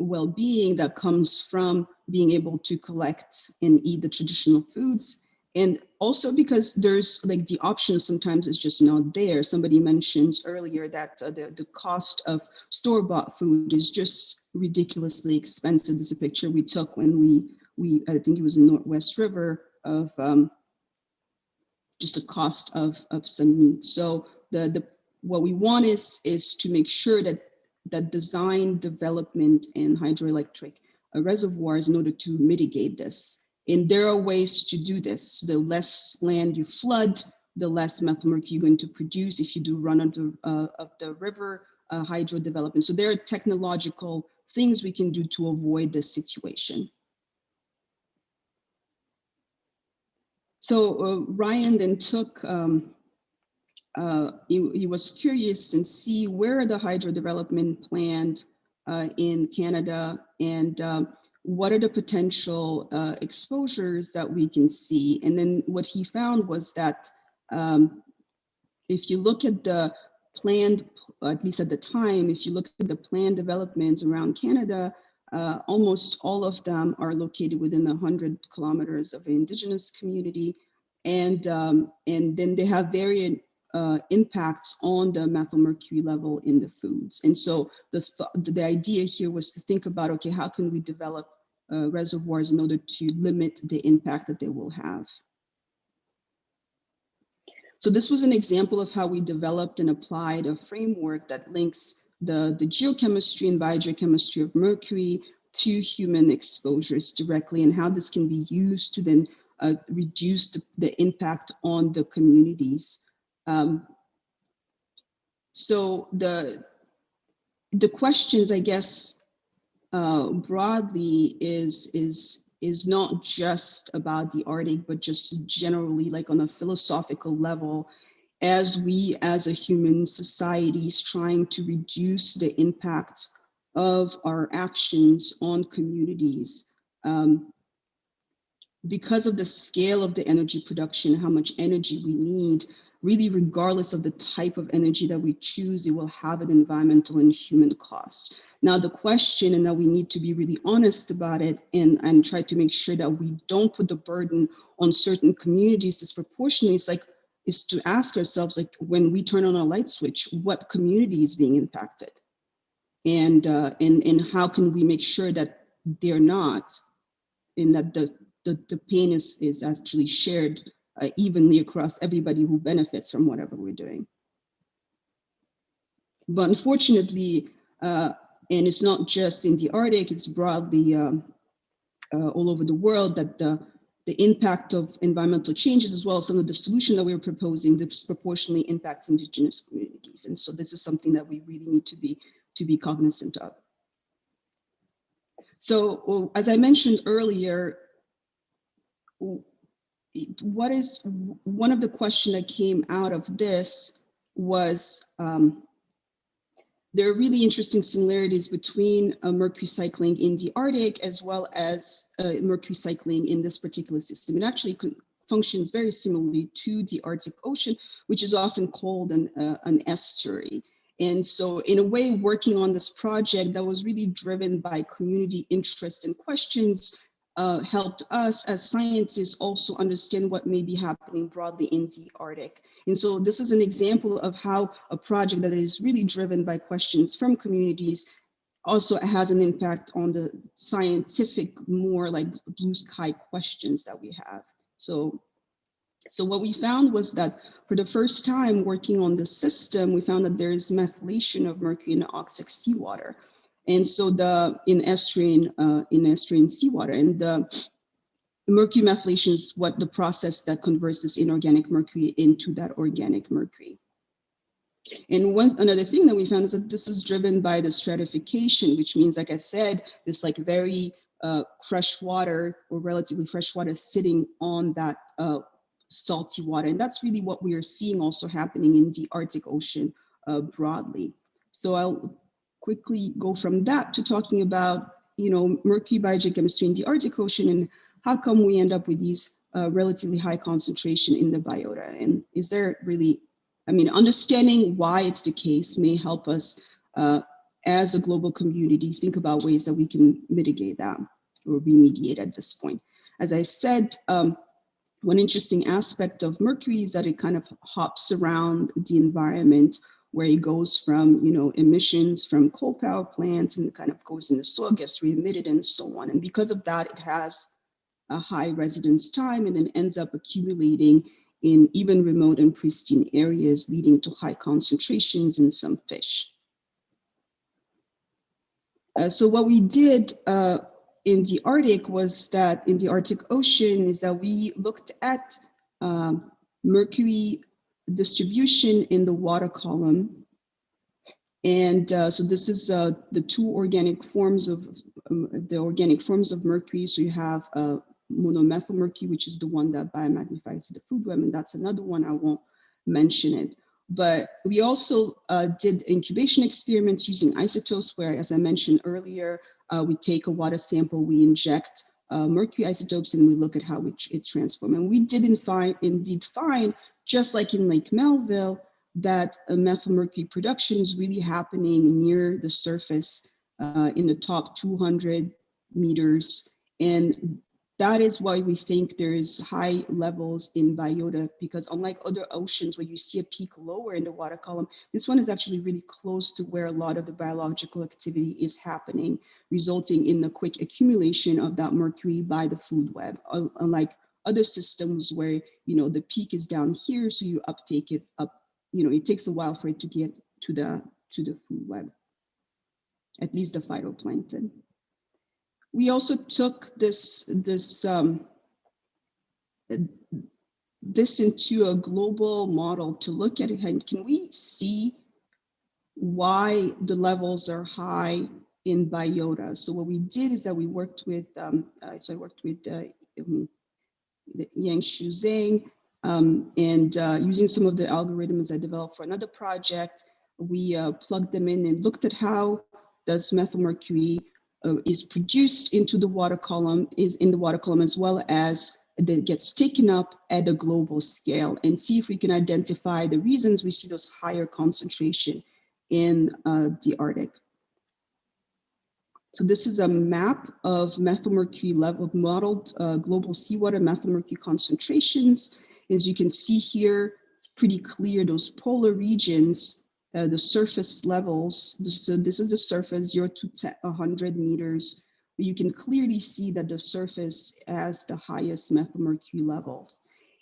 Speaker 10: well-being that comes from being able to collect and eat the traditional foods. And also because there's like the option sometimes is just not there. Somebody mentions earlier that the cost of store-bought food is just ridiculously expensive. There's a picture we took when we I think it was in Northwest River of just a cost of some meat. So what we want is to make sure that design, development, and hydroelectric reservoirs in order to mitigate this. And there are ways to do this. The less land you flood, the less methylmercury you're going to produce if you do run under of the river hydro development. So there are technological things we can do to avoid this situation. So Ryan then took, he was curious and see where are the hydro development planned in Canada, and what are the potential exposures that we can see. And then what he found was that if you look at the planned, at least at the time, if you look at the planned developments around Canada, almost all of them are located within 100 kilometers of an Indigenous community. And then they have variant impacts on the methyl mercury level in the foods. And so the idea here was to think about, okay, how can we develop reservoirs in order to limit the impact that they will have? So this was an example of how we developed and applied a framework that links the geochemistry and biogeochemistry of mercury to human exposures directly, and how this can be used to then reduce the impact on the communities. So the questions, I guess, broadly is not just about the Arctic, but just generally, like on a philosophical level, as we as a human society is trying to reduce the impact of our actions on communities. Because of the scale of the energy production, how much energy we need, really regardless of the type of energy that we choose, it will have an environmental and human cost. Now the question, and that we need to be really honest about it and try to make sure that we don't put the burden on certain communities disproportionately, is to ask ourselves, like, when we turn on a light switch, what community is being impacted? And how can we make sure that they're not, and that the pain is actually shared evenly across everybody who benefits from whatever we're doing. But unfortunately, and it's not just in the Arctic, it's broadly all over the world, that the impact of environmental changes, as well as some of the solution that we're proposing, disproportionately impacts Indigenous communities. And so this is something that we really need to be cognizant of. So as I mentioned earlier, what is one of the questions that came out of this was there are really interesting similarities between mercury cycling in the Arctic as well as mercury cycling in this particular system. It actually functions very similarly to the Arctic Ocean, which is often called an estuary. And so in a way, working on this project that was really driven by community interest and questions helped us as scientists also understand what may be happening broadly in the Arctic. And so this is an example of how a project that is really driven by questions from communities also has an impact on the scientific, more like blue sky questions that we have. So what we found was that for the first time working on the system, we found that there is methylation of mercury in oxic seawater. And so in estuarine seawater, and the mercury methylation is what the process that converts this inorganic mercury into that organic mercury. And another thing that we found is that this is driven by the stratification, which means, like I said, this like very fresh water or relatively fresh water sitting on that salty water. And that's really what we are seeing also happening in the Arctic Ocean broadly. So I'll quickly go from that to talking about, mercury biogeochemistry in the Arctic Ocean and how come we end up with these relatively high concentration in the biota. And is there really, understanding why it's the case may help us as a global community think about ways that we can mitigate that or remediate at this point. As I said, one interesting aspect of mercury is that it kind of hops around the environment, where it goes from, emissions from coal power plants and kind of goes in the soil, gets re-emitted and so on. And because of that, it has a high residence time and then ends up accumulating in even remote and pristine areas, leading to high concentrations in some fish. So what we did in the Arctic was that in the Arctic Ocean is that we looked at mercury distribution in the water column. And so this is the two organic forms of mercury. So you have monomethyl mercury, which is the one that biomagnifies the food web, and that's another one, I won't mention it. But we also did incubation experiments using isotopes, where, as I mentioned earlier, we take a water sample, we inject mercury isotopes, and we look at how it transforms. And we did indeed find, just like in Lake Melville, that methyl mercury production is really happening near the surface in the top 200 meters. And that is why we think there is high levels in biota, because unlike other oceans where you see a peak lower in the water column, this one is actually really close to where a lot of the biological activity is happening, resulting in the quick accumulation of that mercury by the food web. Unlike other systems where, the peak is down here, so you uptake it up, it takes a while for it to get to the food web, at least the phytoplankton. We also took this into a global model to look at it. And can we see why the levels are high in biota? So what we did is that we worked with, I worked with Yangshu Zhang, and using some of the algorithms I developed for another project, we plugged them in and looked at how does methyl mercury is produced into the water column, as well as that gets taken up at a global scale, and see if we can identify the reasons we see those higher concentration in the Arctic. So this is a map of methyl mercury level modeled global seawater methyl mercury concentrations. As you can see here, it's pretty clear those polar regions, the surface levels. So this is the surface, 0 to 100 meters. You can clearly see that the surface has the highest methyl mercury levels.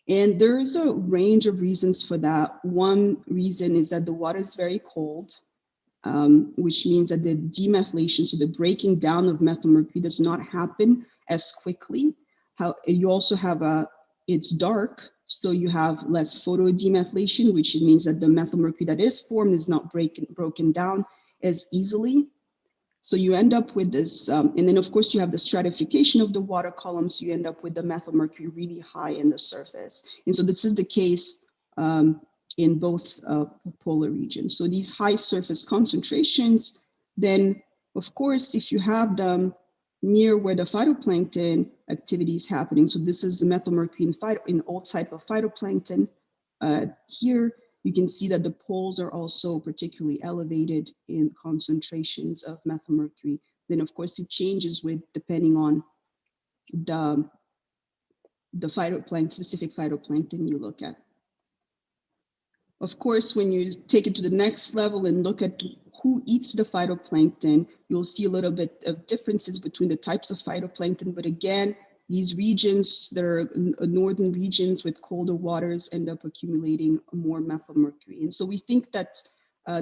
Speaker 10: And there is a range of reasons for that. One reason is that the water is very cold, which means that the demethylation, so the breaking down of methyl mercury, does not happen as quickly. You also have it's dark, so you have less photodemethylation, which means that the methyl mercury that is formed is not broken down as easily. So you end up with this, and then of course you have the stratification of the water column, so you end up with the methyl mercury really high in the surface. And so this is the case in both polar regions. So these high surface concentrations, then of course, if you have them near where the phytoplankton activity is happening, so this is the methyl mercury in all type of phytoplankton. Here, you can see that the poles are also particularly elevated in concentrations of methyl mercury. Then of course it changes depending on the phytoplankton, specific phytoplankton you look at. Of course, when you take it to the next level and look at who eats the phytoplankton, you'll see a little bit of differences between the types of phytoplankton. But again, these regions, there are northern regions with colder waters, end up accumulating more methyl mercury. And so we think that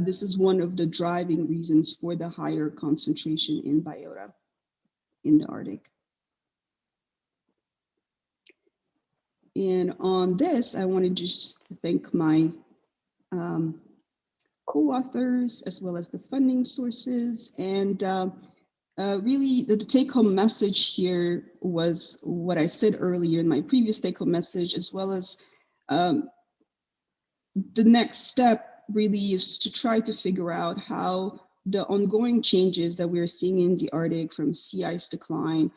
Speaker 10: this is one of the driving reasons for the higher concentration in biota in the Arctic. And on this, I want to just thank my co-authors, as well as the funding sources. And really the take-home message here was what I said earlier in my previous take-home message, as well as the next step really is to try to figure out how the ongoing changes that we're seeing in the Arctic, from sea ice decline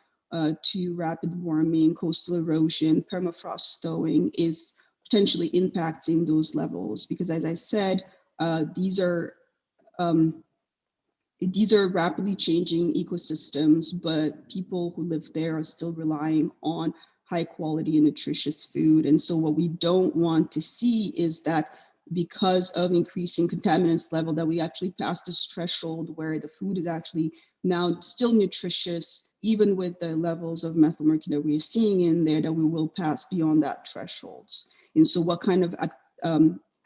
Speaker 10: to rapid warming, coastal erosion, permafrost thawing, is potentially impacting those levels. Because as I said, these are rapidly changing ecosystems, but people who live there are still relying on high quality and nutritious food. And so what we don't want to see is that because of increasing contaminants level, that we actually pass this threshold where the food is actually now still nutritious, even with the levels of methyl mercury that we're seeing in there, that we will pass beyond that thresholds. And so what kind of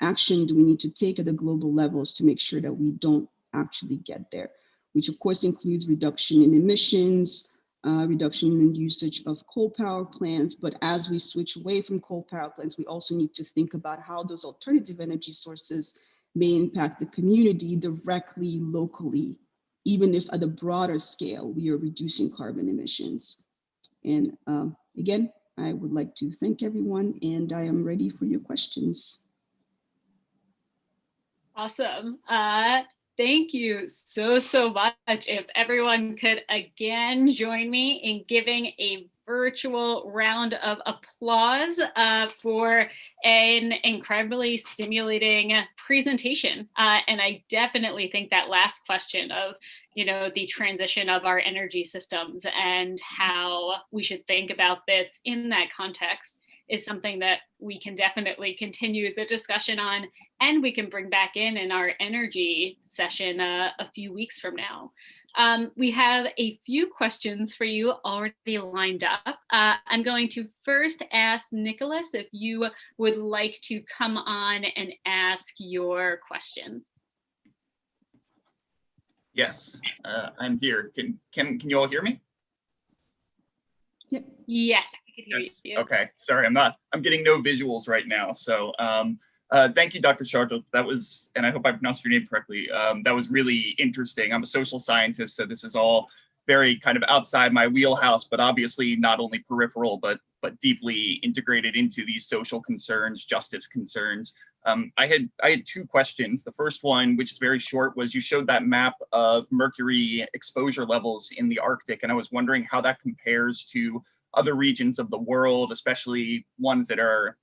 Speaker 10: action do we need to take at the global levels to make sure that we don't actually get there, which of course includes reduction in emissions, reduction in usage of coal power plants. But as we switch away from coal power plants, we also need to think about how those alternative energy sources may impact the community directly, locally, even if at a broader scale, we are reducing carbon emissions. And again, I would like to thank everyone, and I am ready for your questions.
Speaker 2: Awesome. Thank you so much. If everyone could again join me in giving a virtual round of applause for an incredibly stimulating presentation. And I definitely think that last question of, the transition of our energy systems and how we should think about this in that context is something that we can definitely continue the discussion on, and we can bring back in our energy session a few weeks from now. We have a few questions for you already lined up. I'm going to first ask Nicholas if you would like to come on and ask your question.
Speaker 11: Yes, I'm here. Can you all hear me?
Speaker 2: Yes, I can hear
Speaker 11: Yes.
Speaker 2: you.
Speaker 11: Okay. Sorry, I'm getting no visuals right now. So thank you, Dr. Sharda. That was, and I hope I pronounced your name correctly. That was really interesting. I'm a social scientist, so this is all very kind of outside my wheelhouse, but obviously not only peripheral, but deeply integrated into these social concerns, justice concerns. I had two questions. The first one, which is very short, was you showed that map of mercury exposure levels in the Arctic, and I was wondering how that compares to other regions of the world, especially ones that are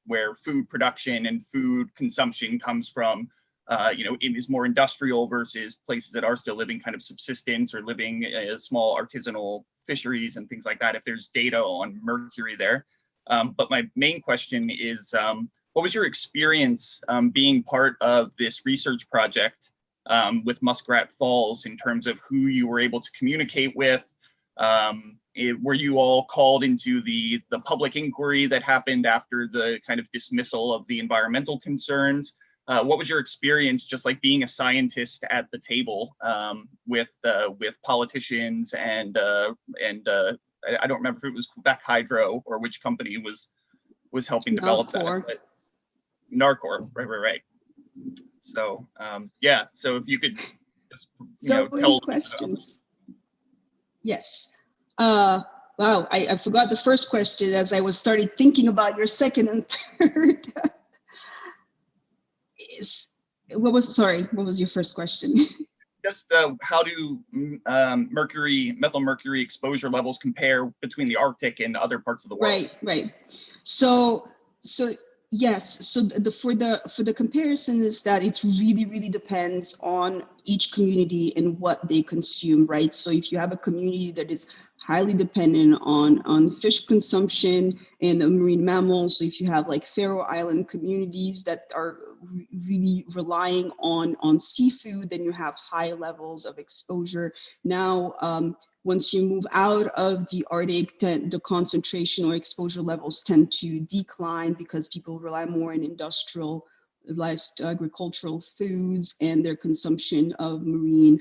Speaker 11: where food production and food consumption comes from, it is more industrial versus places that are still living kind of subsistence or living small artisanal fisheries and things like that, if there's data on mercury there. But my main question is, what was your experience being part of this research project with Muskrat Falls in terms of who you were able to communicate with? Were you all called into the public inquiry that happened after the kind of dismissal of the environmental concerns? What was your experience just like being a scientist at the table with politicians and I don't remember if it was Quebec Hydro or which company was helping develop that. But Narcor, right. So yeah, so if you could just
Speaker 10: so many questions. Yes. Wow, I forgot the first question as I started thinking about your second and third. What was your first question?
Speaker 11: Just how do methyl mercury exposure levels compare between the Arctic and other parts of the world?
Speaker 10: Right. So yes. So for the comparison is that it's really depends on each community and what they consume, right? So if you have a community that is highly dependent on fish consumption and marine mammals, so if you have like Faroe Island communities that are really relying on seafood, then you have high levels of exposure. Now, once you move out of the Arctic, the concentration or exposure levels tend to decline because people rely more on industrialized agricultural foods, and their consumption of marine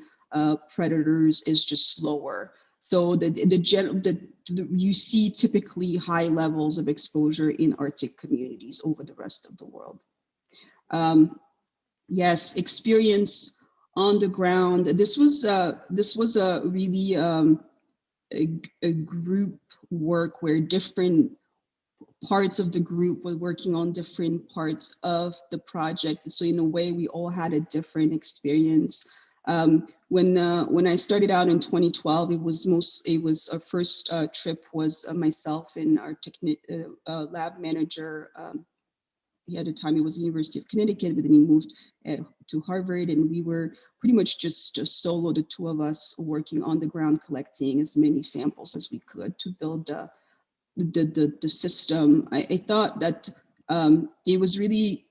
Speaker 10: predators is just lower. So you see typically high levels of exposure in Arctic communities over the rest of the world. Yes, experience on the ground. This was a really a group work where different parts of the group were working on different parts of the project. So in a way, we all had a different experience. When I started out in 2012, it was our first trip was myself and our lab manager. At the time, it was the University of Connecticut, but then he moved to Harvard, and we were pretty much just solo, the two of us, working on the ground, collecting as many samples as we could to build the system. I thought that it was really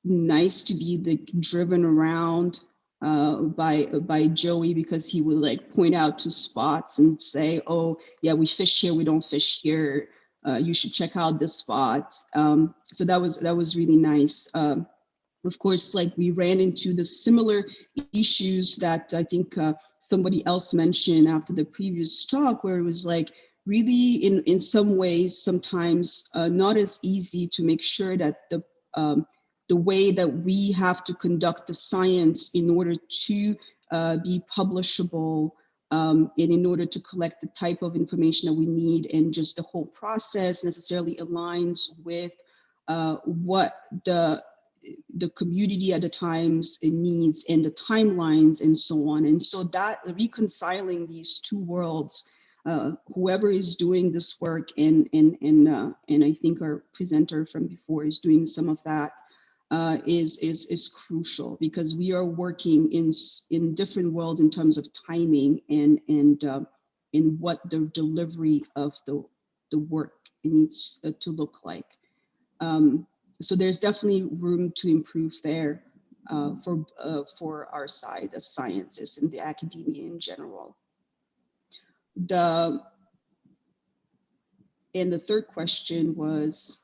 Speaker 10: nice to be driven around by Joey, because he would like point out to spots and say, oh yeah, we fish here, we don't fish here. You should check out this spot. So that was really nice. Of course, like we ran into the similar issues that I think somebody else mentioned after the previous talk, where it was like really in some ways, sometimes not as easy to make sure that the way that we have to conduct the science in order to be publishable, and in order to collect the type of information that we need, and just the whole process necessarily aligns with what the community at the times it needs and the timelines and so on. And so that reconciling these two worlds, whoever is doing this work, and I think our presenter from before is doing some of that, is crucial, because we are working in different worlds in terms of timing and in what the delivery of the work needs to look like. So there's definitely room to improve there for our side as scientists and the academia in general. And the third question was,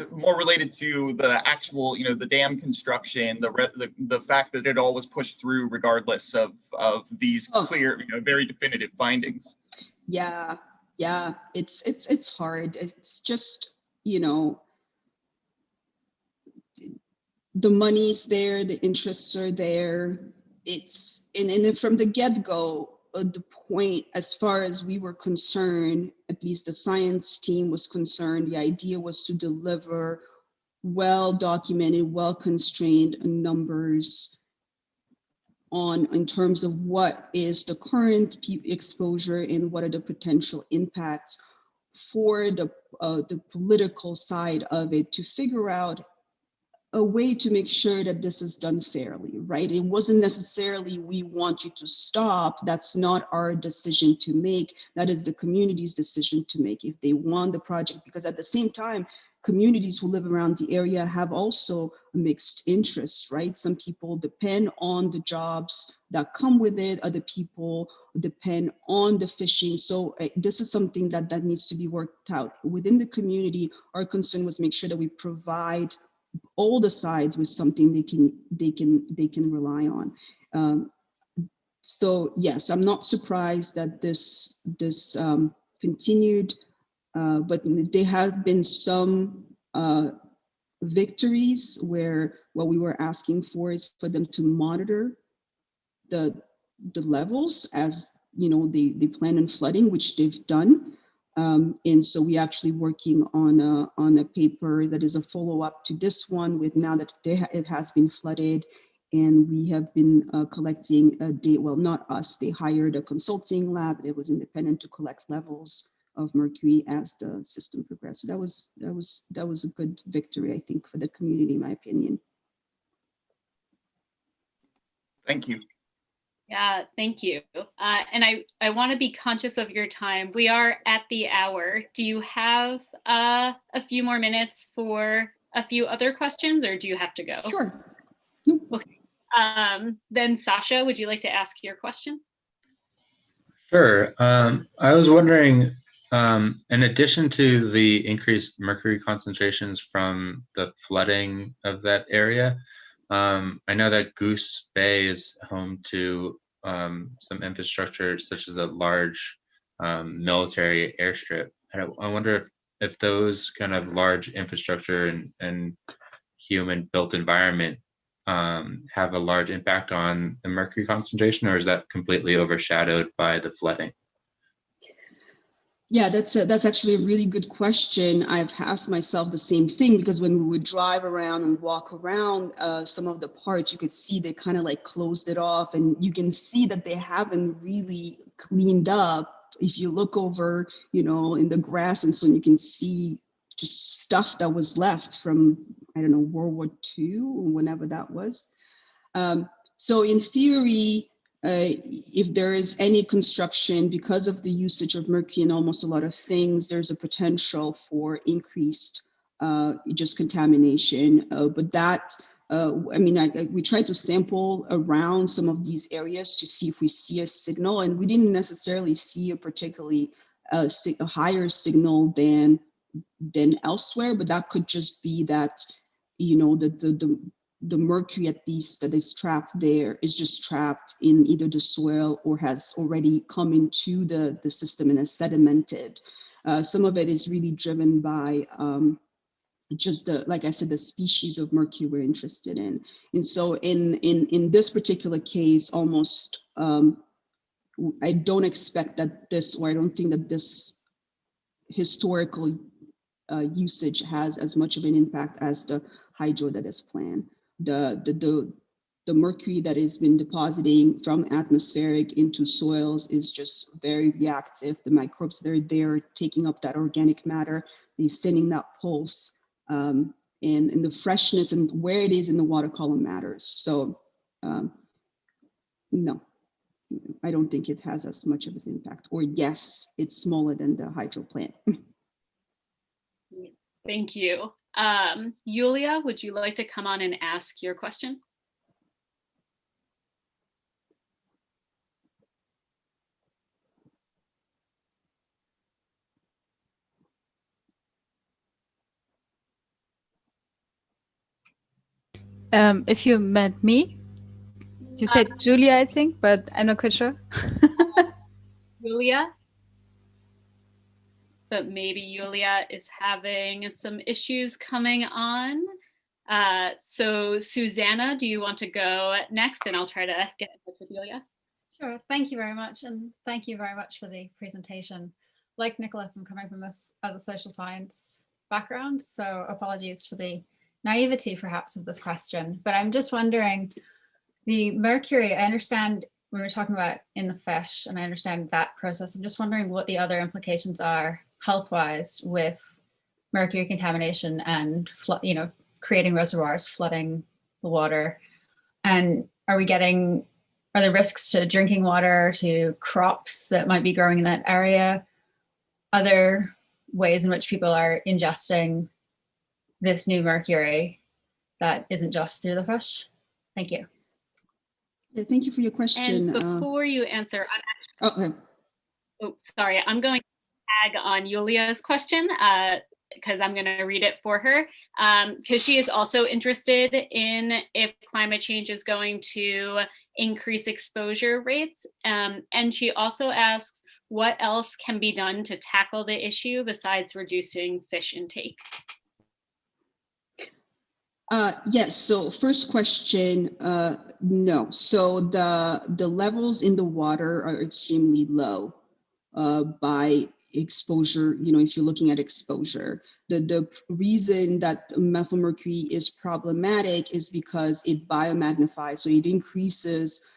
Speaker 11: more related to the actual, the dam construction, the fact that it all was pushed through regardless of these clear, very definitive findings.
Speaker 10: Yeah, it's hard. It's just, the money's there, the interests are there. And from the get-go, the point, as far as we were concerned, at least the science team was concerned, the idea was to deliver well-documented, well-constrained numbers in terms of what is the current exposure and what are the potential impacts for the political side of it, to figure out a way to make sure that this is done fairly, right? It wasn't necessarily, we want you to stop. That's not our decision to make. That is the community's decision to make if they want the project, because at the same time, communities who live around the area have also mixed interests, right? Some people depend on the jobs that come with it. Other people depend on the fishing. So this is something that needs to be worked out within the community. Our concern was make sure that we provide all the sides with something they can rely on. So yes, I'm not surprised that this continued, but there have been some victories where what we were asking for is for them to monitor the levels as they plan on flooding, which they've done. And so we actually working on a paper that is a follow-up to this one, with now that it has been flooded, and we have been collecting data. Well, not us, they hired a consulting lab that was independent to collect levels of mercury as the system progressed. So that was a good victory, I think, for the community, in my opinion.
Speaker 11: Thank you.
Speaker 2: Yeah, thank you. And I want to be conscious of your time. We are at the hour. Do you have a few more minutes for a few other questions, or do you have to go?
Speaker 10: Sure.
Speaker 2: Okay. Then Sasha, would you like to ask your question?
Speaker 9: Sure. I was wondering, in addition to the increased mercury concentrations from the flooding of that area, I know that Goose Bay is home to some infrastructure, such as a large military airstrip. And I wonder if those kind of large infrastructure and human-built environment have a large impact on the mercury concentration, or is that completely overshadowed by the flooding?
Speaker 10: Yeah, that's actually a really good question. I've asked myself the same thing, because when we would drive around and walk around some of the parts, you could see they kind of like closed it off, and you can see that they haven't really cleaned up. If you look over, in the grass and so on, you can see just stuff that was left from, I don't know, World War II, or whenever that was. So in theory, if there is any construction, because of the usage of mercury in almost a lot of things, there's a potential for increased just contamination. But that, we tried to sample around some of these areas to see if we see a signal, and we didn't necessarily see a particularly a higher signal than elsewhere, but that could just be that, the mercury, at least that is trapped there, is just trapped in either the soil or has already come into the system and is sedimented. Some of it is really driven by just like I said, the species of mercury we're interested in. And so in this particular case, almost, I don't expect that this, or I don't think that this historical usage has as much of an impact as the hydro that is planned. The mercury that has been depositing from atmospheric into soils is just very reactive. The microbes that are there taking up that organic matter, they're sending that pulse, and the freshness and where it is in the water column matters. So no, I don't think it has as much of an impact. Or yes, it's smaller than the hydro plant.
Speaker 2: Thank you. Yulia, would you like to come on and ask your question?
Speaker 5: If you meant me, you said Julia, I think, but I'm not quite sure.
Speaker 2: Yulia? But maybe Yulia is having some issues coming on. So Susanna, do you want to go next? And I'll try to get in touch with Yulia.
Speaker 12: Sure, thank you very much. And thank you very much for the presentation. Like Nicholas, I'm coming from this as a social science background, so apologies for the naivety perhaps of this question, but I'm just wondering, the mercury, I understand when we're talking about in the fish, and I understand that process. I'm just wondering what the other implications are health-wise with mercury contamination and creating reservoirs, flooding the water. And are there risks to drinking water, to crops that might be growing in that area? Other ways in which people are ingesting this new mercury that isn't just through the fish? Thank you.
Speaker 10: Yeah, thank you for your question.
Speaker 2: And before you answer, sorry, I'm going to tag on Yulia's question because I'm going to read it for her, because she is also interested in if climate change is going to increase exposure rates. And she also asks, what else can be done to tackle the issue besides reducing fish intake?
Speaker 10: Yes, so first question, no. So the levels in the water are extremely low by exposure, if you're looking at exposure. The reason that methylmercury is problematic is because it biomagnifies, so it increases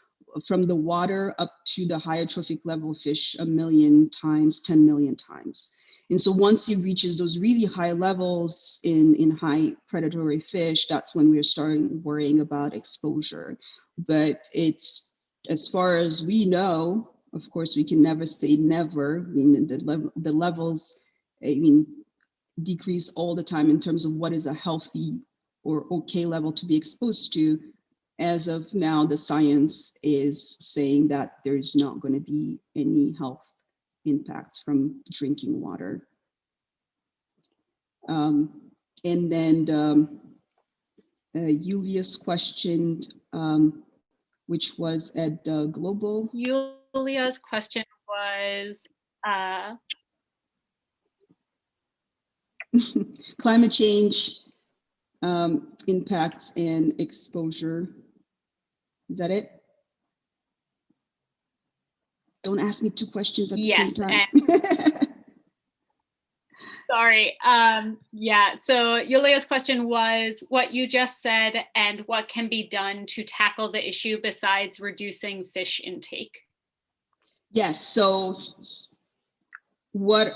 Speaker 10: from the water up to the higher trophic level fish 1 million times, 10 million times. And so once it reaches those really high levels in high predatory fish, that's when we're starting worrying about exposure. But it's, as far as we know, of course, we can never say never. I mean, the levels, decrease all the time in terms of what is a healthy or okay level to be exposed to. As of now, the science is saying that there's not going to be any health impacts from drinking water. And then Julia's question, which was at the global.
Speaker 2: Julia's question was
Speaker 10: climate change impacts and exposure. Is that it? Don't ask me two questions at the same time.
Speaker 2: Sorry. Yeah, so Yulia's question was what you just said and what can be done to tackle the issue besides reducing fish intake.
Speaker 10: Yes, so what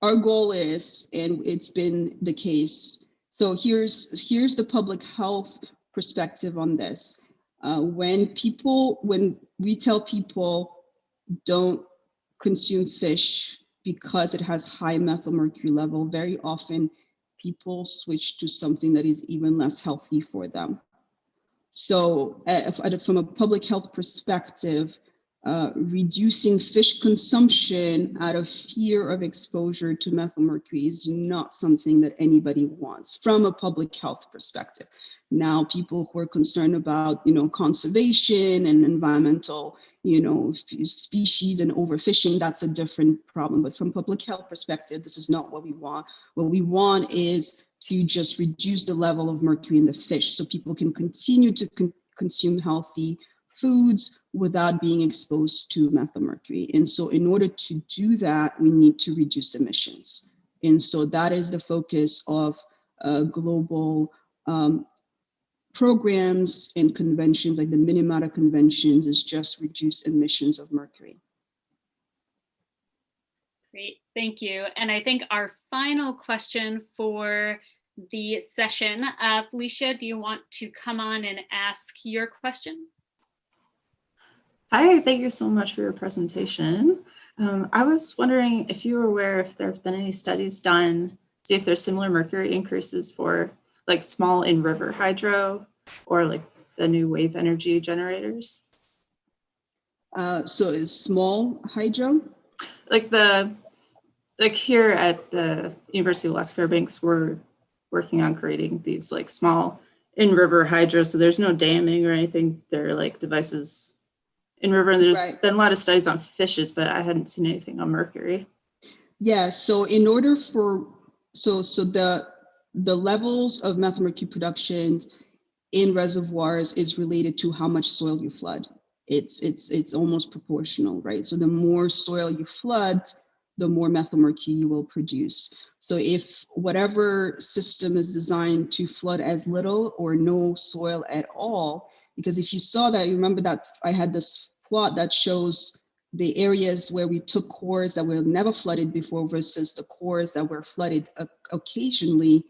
Speaker 10: our goal is, and it's been the case, so here's the public health perspective on this. When we tell people don't consume fish because it has high methylmercury level, very often people switch to something that is even less healthy for them. So from a public health perspective, reducing fish consumption out of fear of exposure to methylmercury is not something that anybody wants from a public health perspective. Now, people who are concerned about, conservation and environmental, species and overfishing, that's a different problem. But from public health perspective, this is not what we want. What we want is to just reduce the level of mercury in the fish so people can continue to consume healthy foods without being exposed to methylmercury. And so in order to do that, we need to reduce emissions. And so that is the focus of global programs and conventions, like the Minamata conventions, is just reduce emissions of mercury.
Speaker 2: Great, thank you. And I think our final question for the session, Felicia, do you want to come on and ask your question?
Speaker 13: Hi, thank you so much for your presentation. I was wondering if you were aware if there have been any studies done to see if there's similar mercury increases for like small in-river hydro or like the new wave energy generators.
Speaker 10: So it's small hydro?
Speaker 13: Like here at the University of Las Fairbanks, we're working on creating these like small in-river hydro. So there's no damming or anything. They're like devices in river, and there's been a lot of studies on fishes, but I hadn't seen anything on mercury.
Speaker 10: Yeah, so in order for, so the levels of methylmercury production in reservoirs is related to how much soil you flood. It's almost proportional, right? So the more soil you flood, the more methylmercury you will produce. So if whatever system is designed to flood as little or no soil at all, because if you saw that, you remember that I had this plot that shows the areas where we took cores that were never flooded before versus the cores that were flooded occasionally.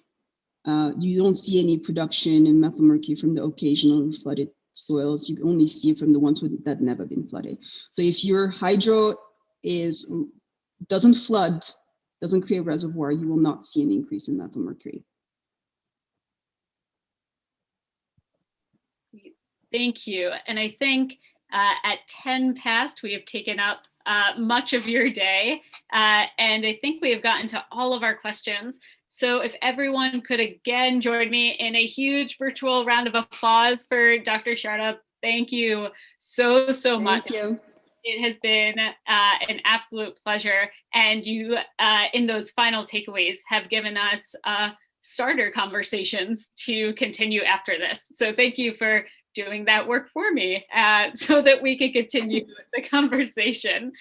Speaker 10: You don't see any production in methylmercury from the occasional flooded soils. You only see it from the ones that never been flooded. So if your hydro doesn't flood, doesn't create reservoir, you will not see an increase in methylmercury.
Speaker 2: Thank you. And I think at 10 past, we have taken up much of your day. And I think we have gotten to all of our questions. So if everyone could again join me in a huge virtual round of applause for Dr. Sharda. Thank you so much.
Speaker 10: Thank you.
Speaker 2: It has been an absolute pleasure. And you, in those final takeaways, have given us starter conversations to continue after this. So thank you for doing that work for me so that we could continue the conversation.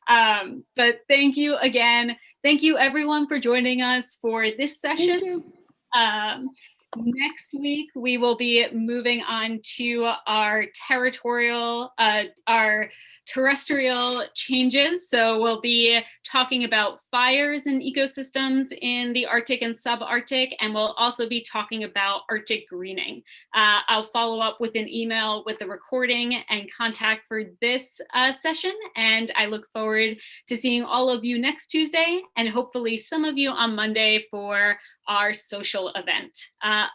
Speaker 2: But thank you again. Thank you everyone for joining us for this session.
Speaker 10: Thank you.
Speaker 2: Next week, we will be moving on to our terrestrial changes. So we'll be talking about fires and ecosystems in the Arctic and subarctic, and we'll also be talking about Arctic greening. I'll follow up with an email with the recording and contact for this session, and I look forward to seeing all of you next Tuesday, and hopefully some of you on Monday for our social event.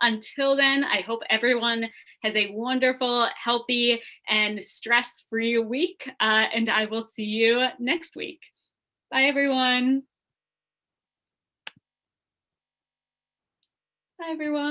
Speaker 2: Until then, I hope everyone has a wonderful, healthy, and stress-free week, and I will see you next week. Bye, everyone. Bye, everyone.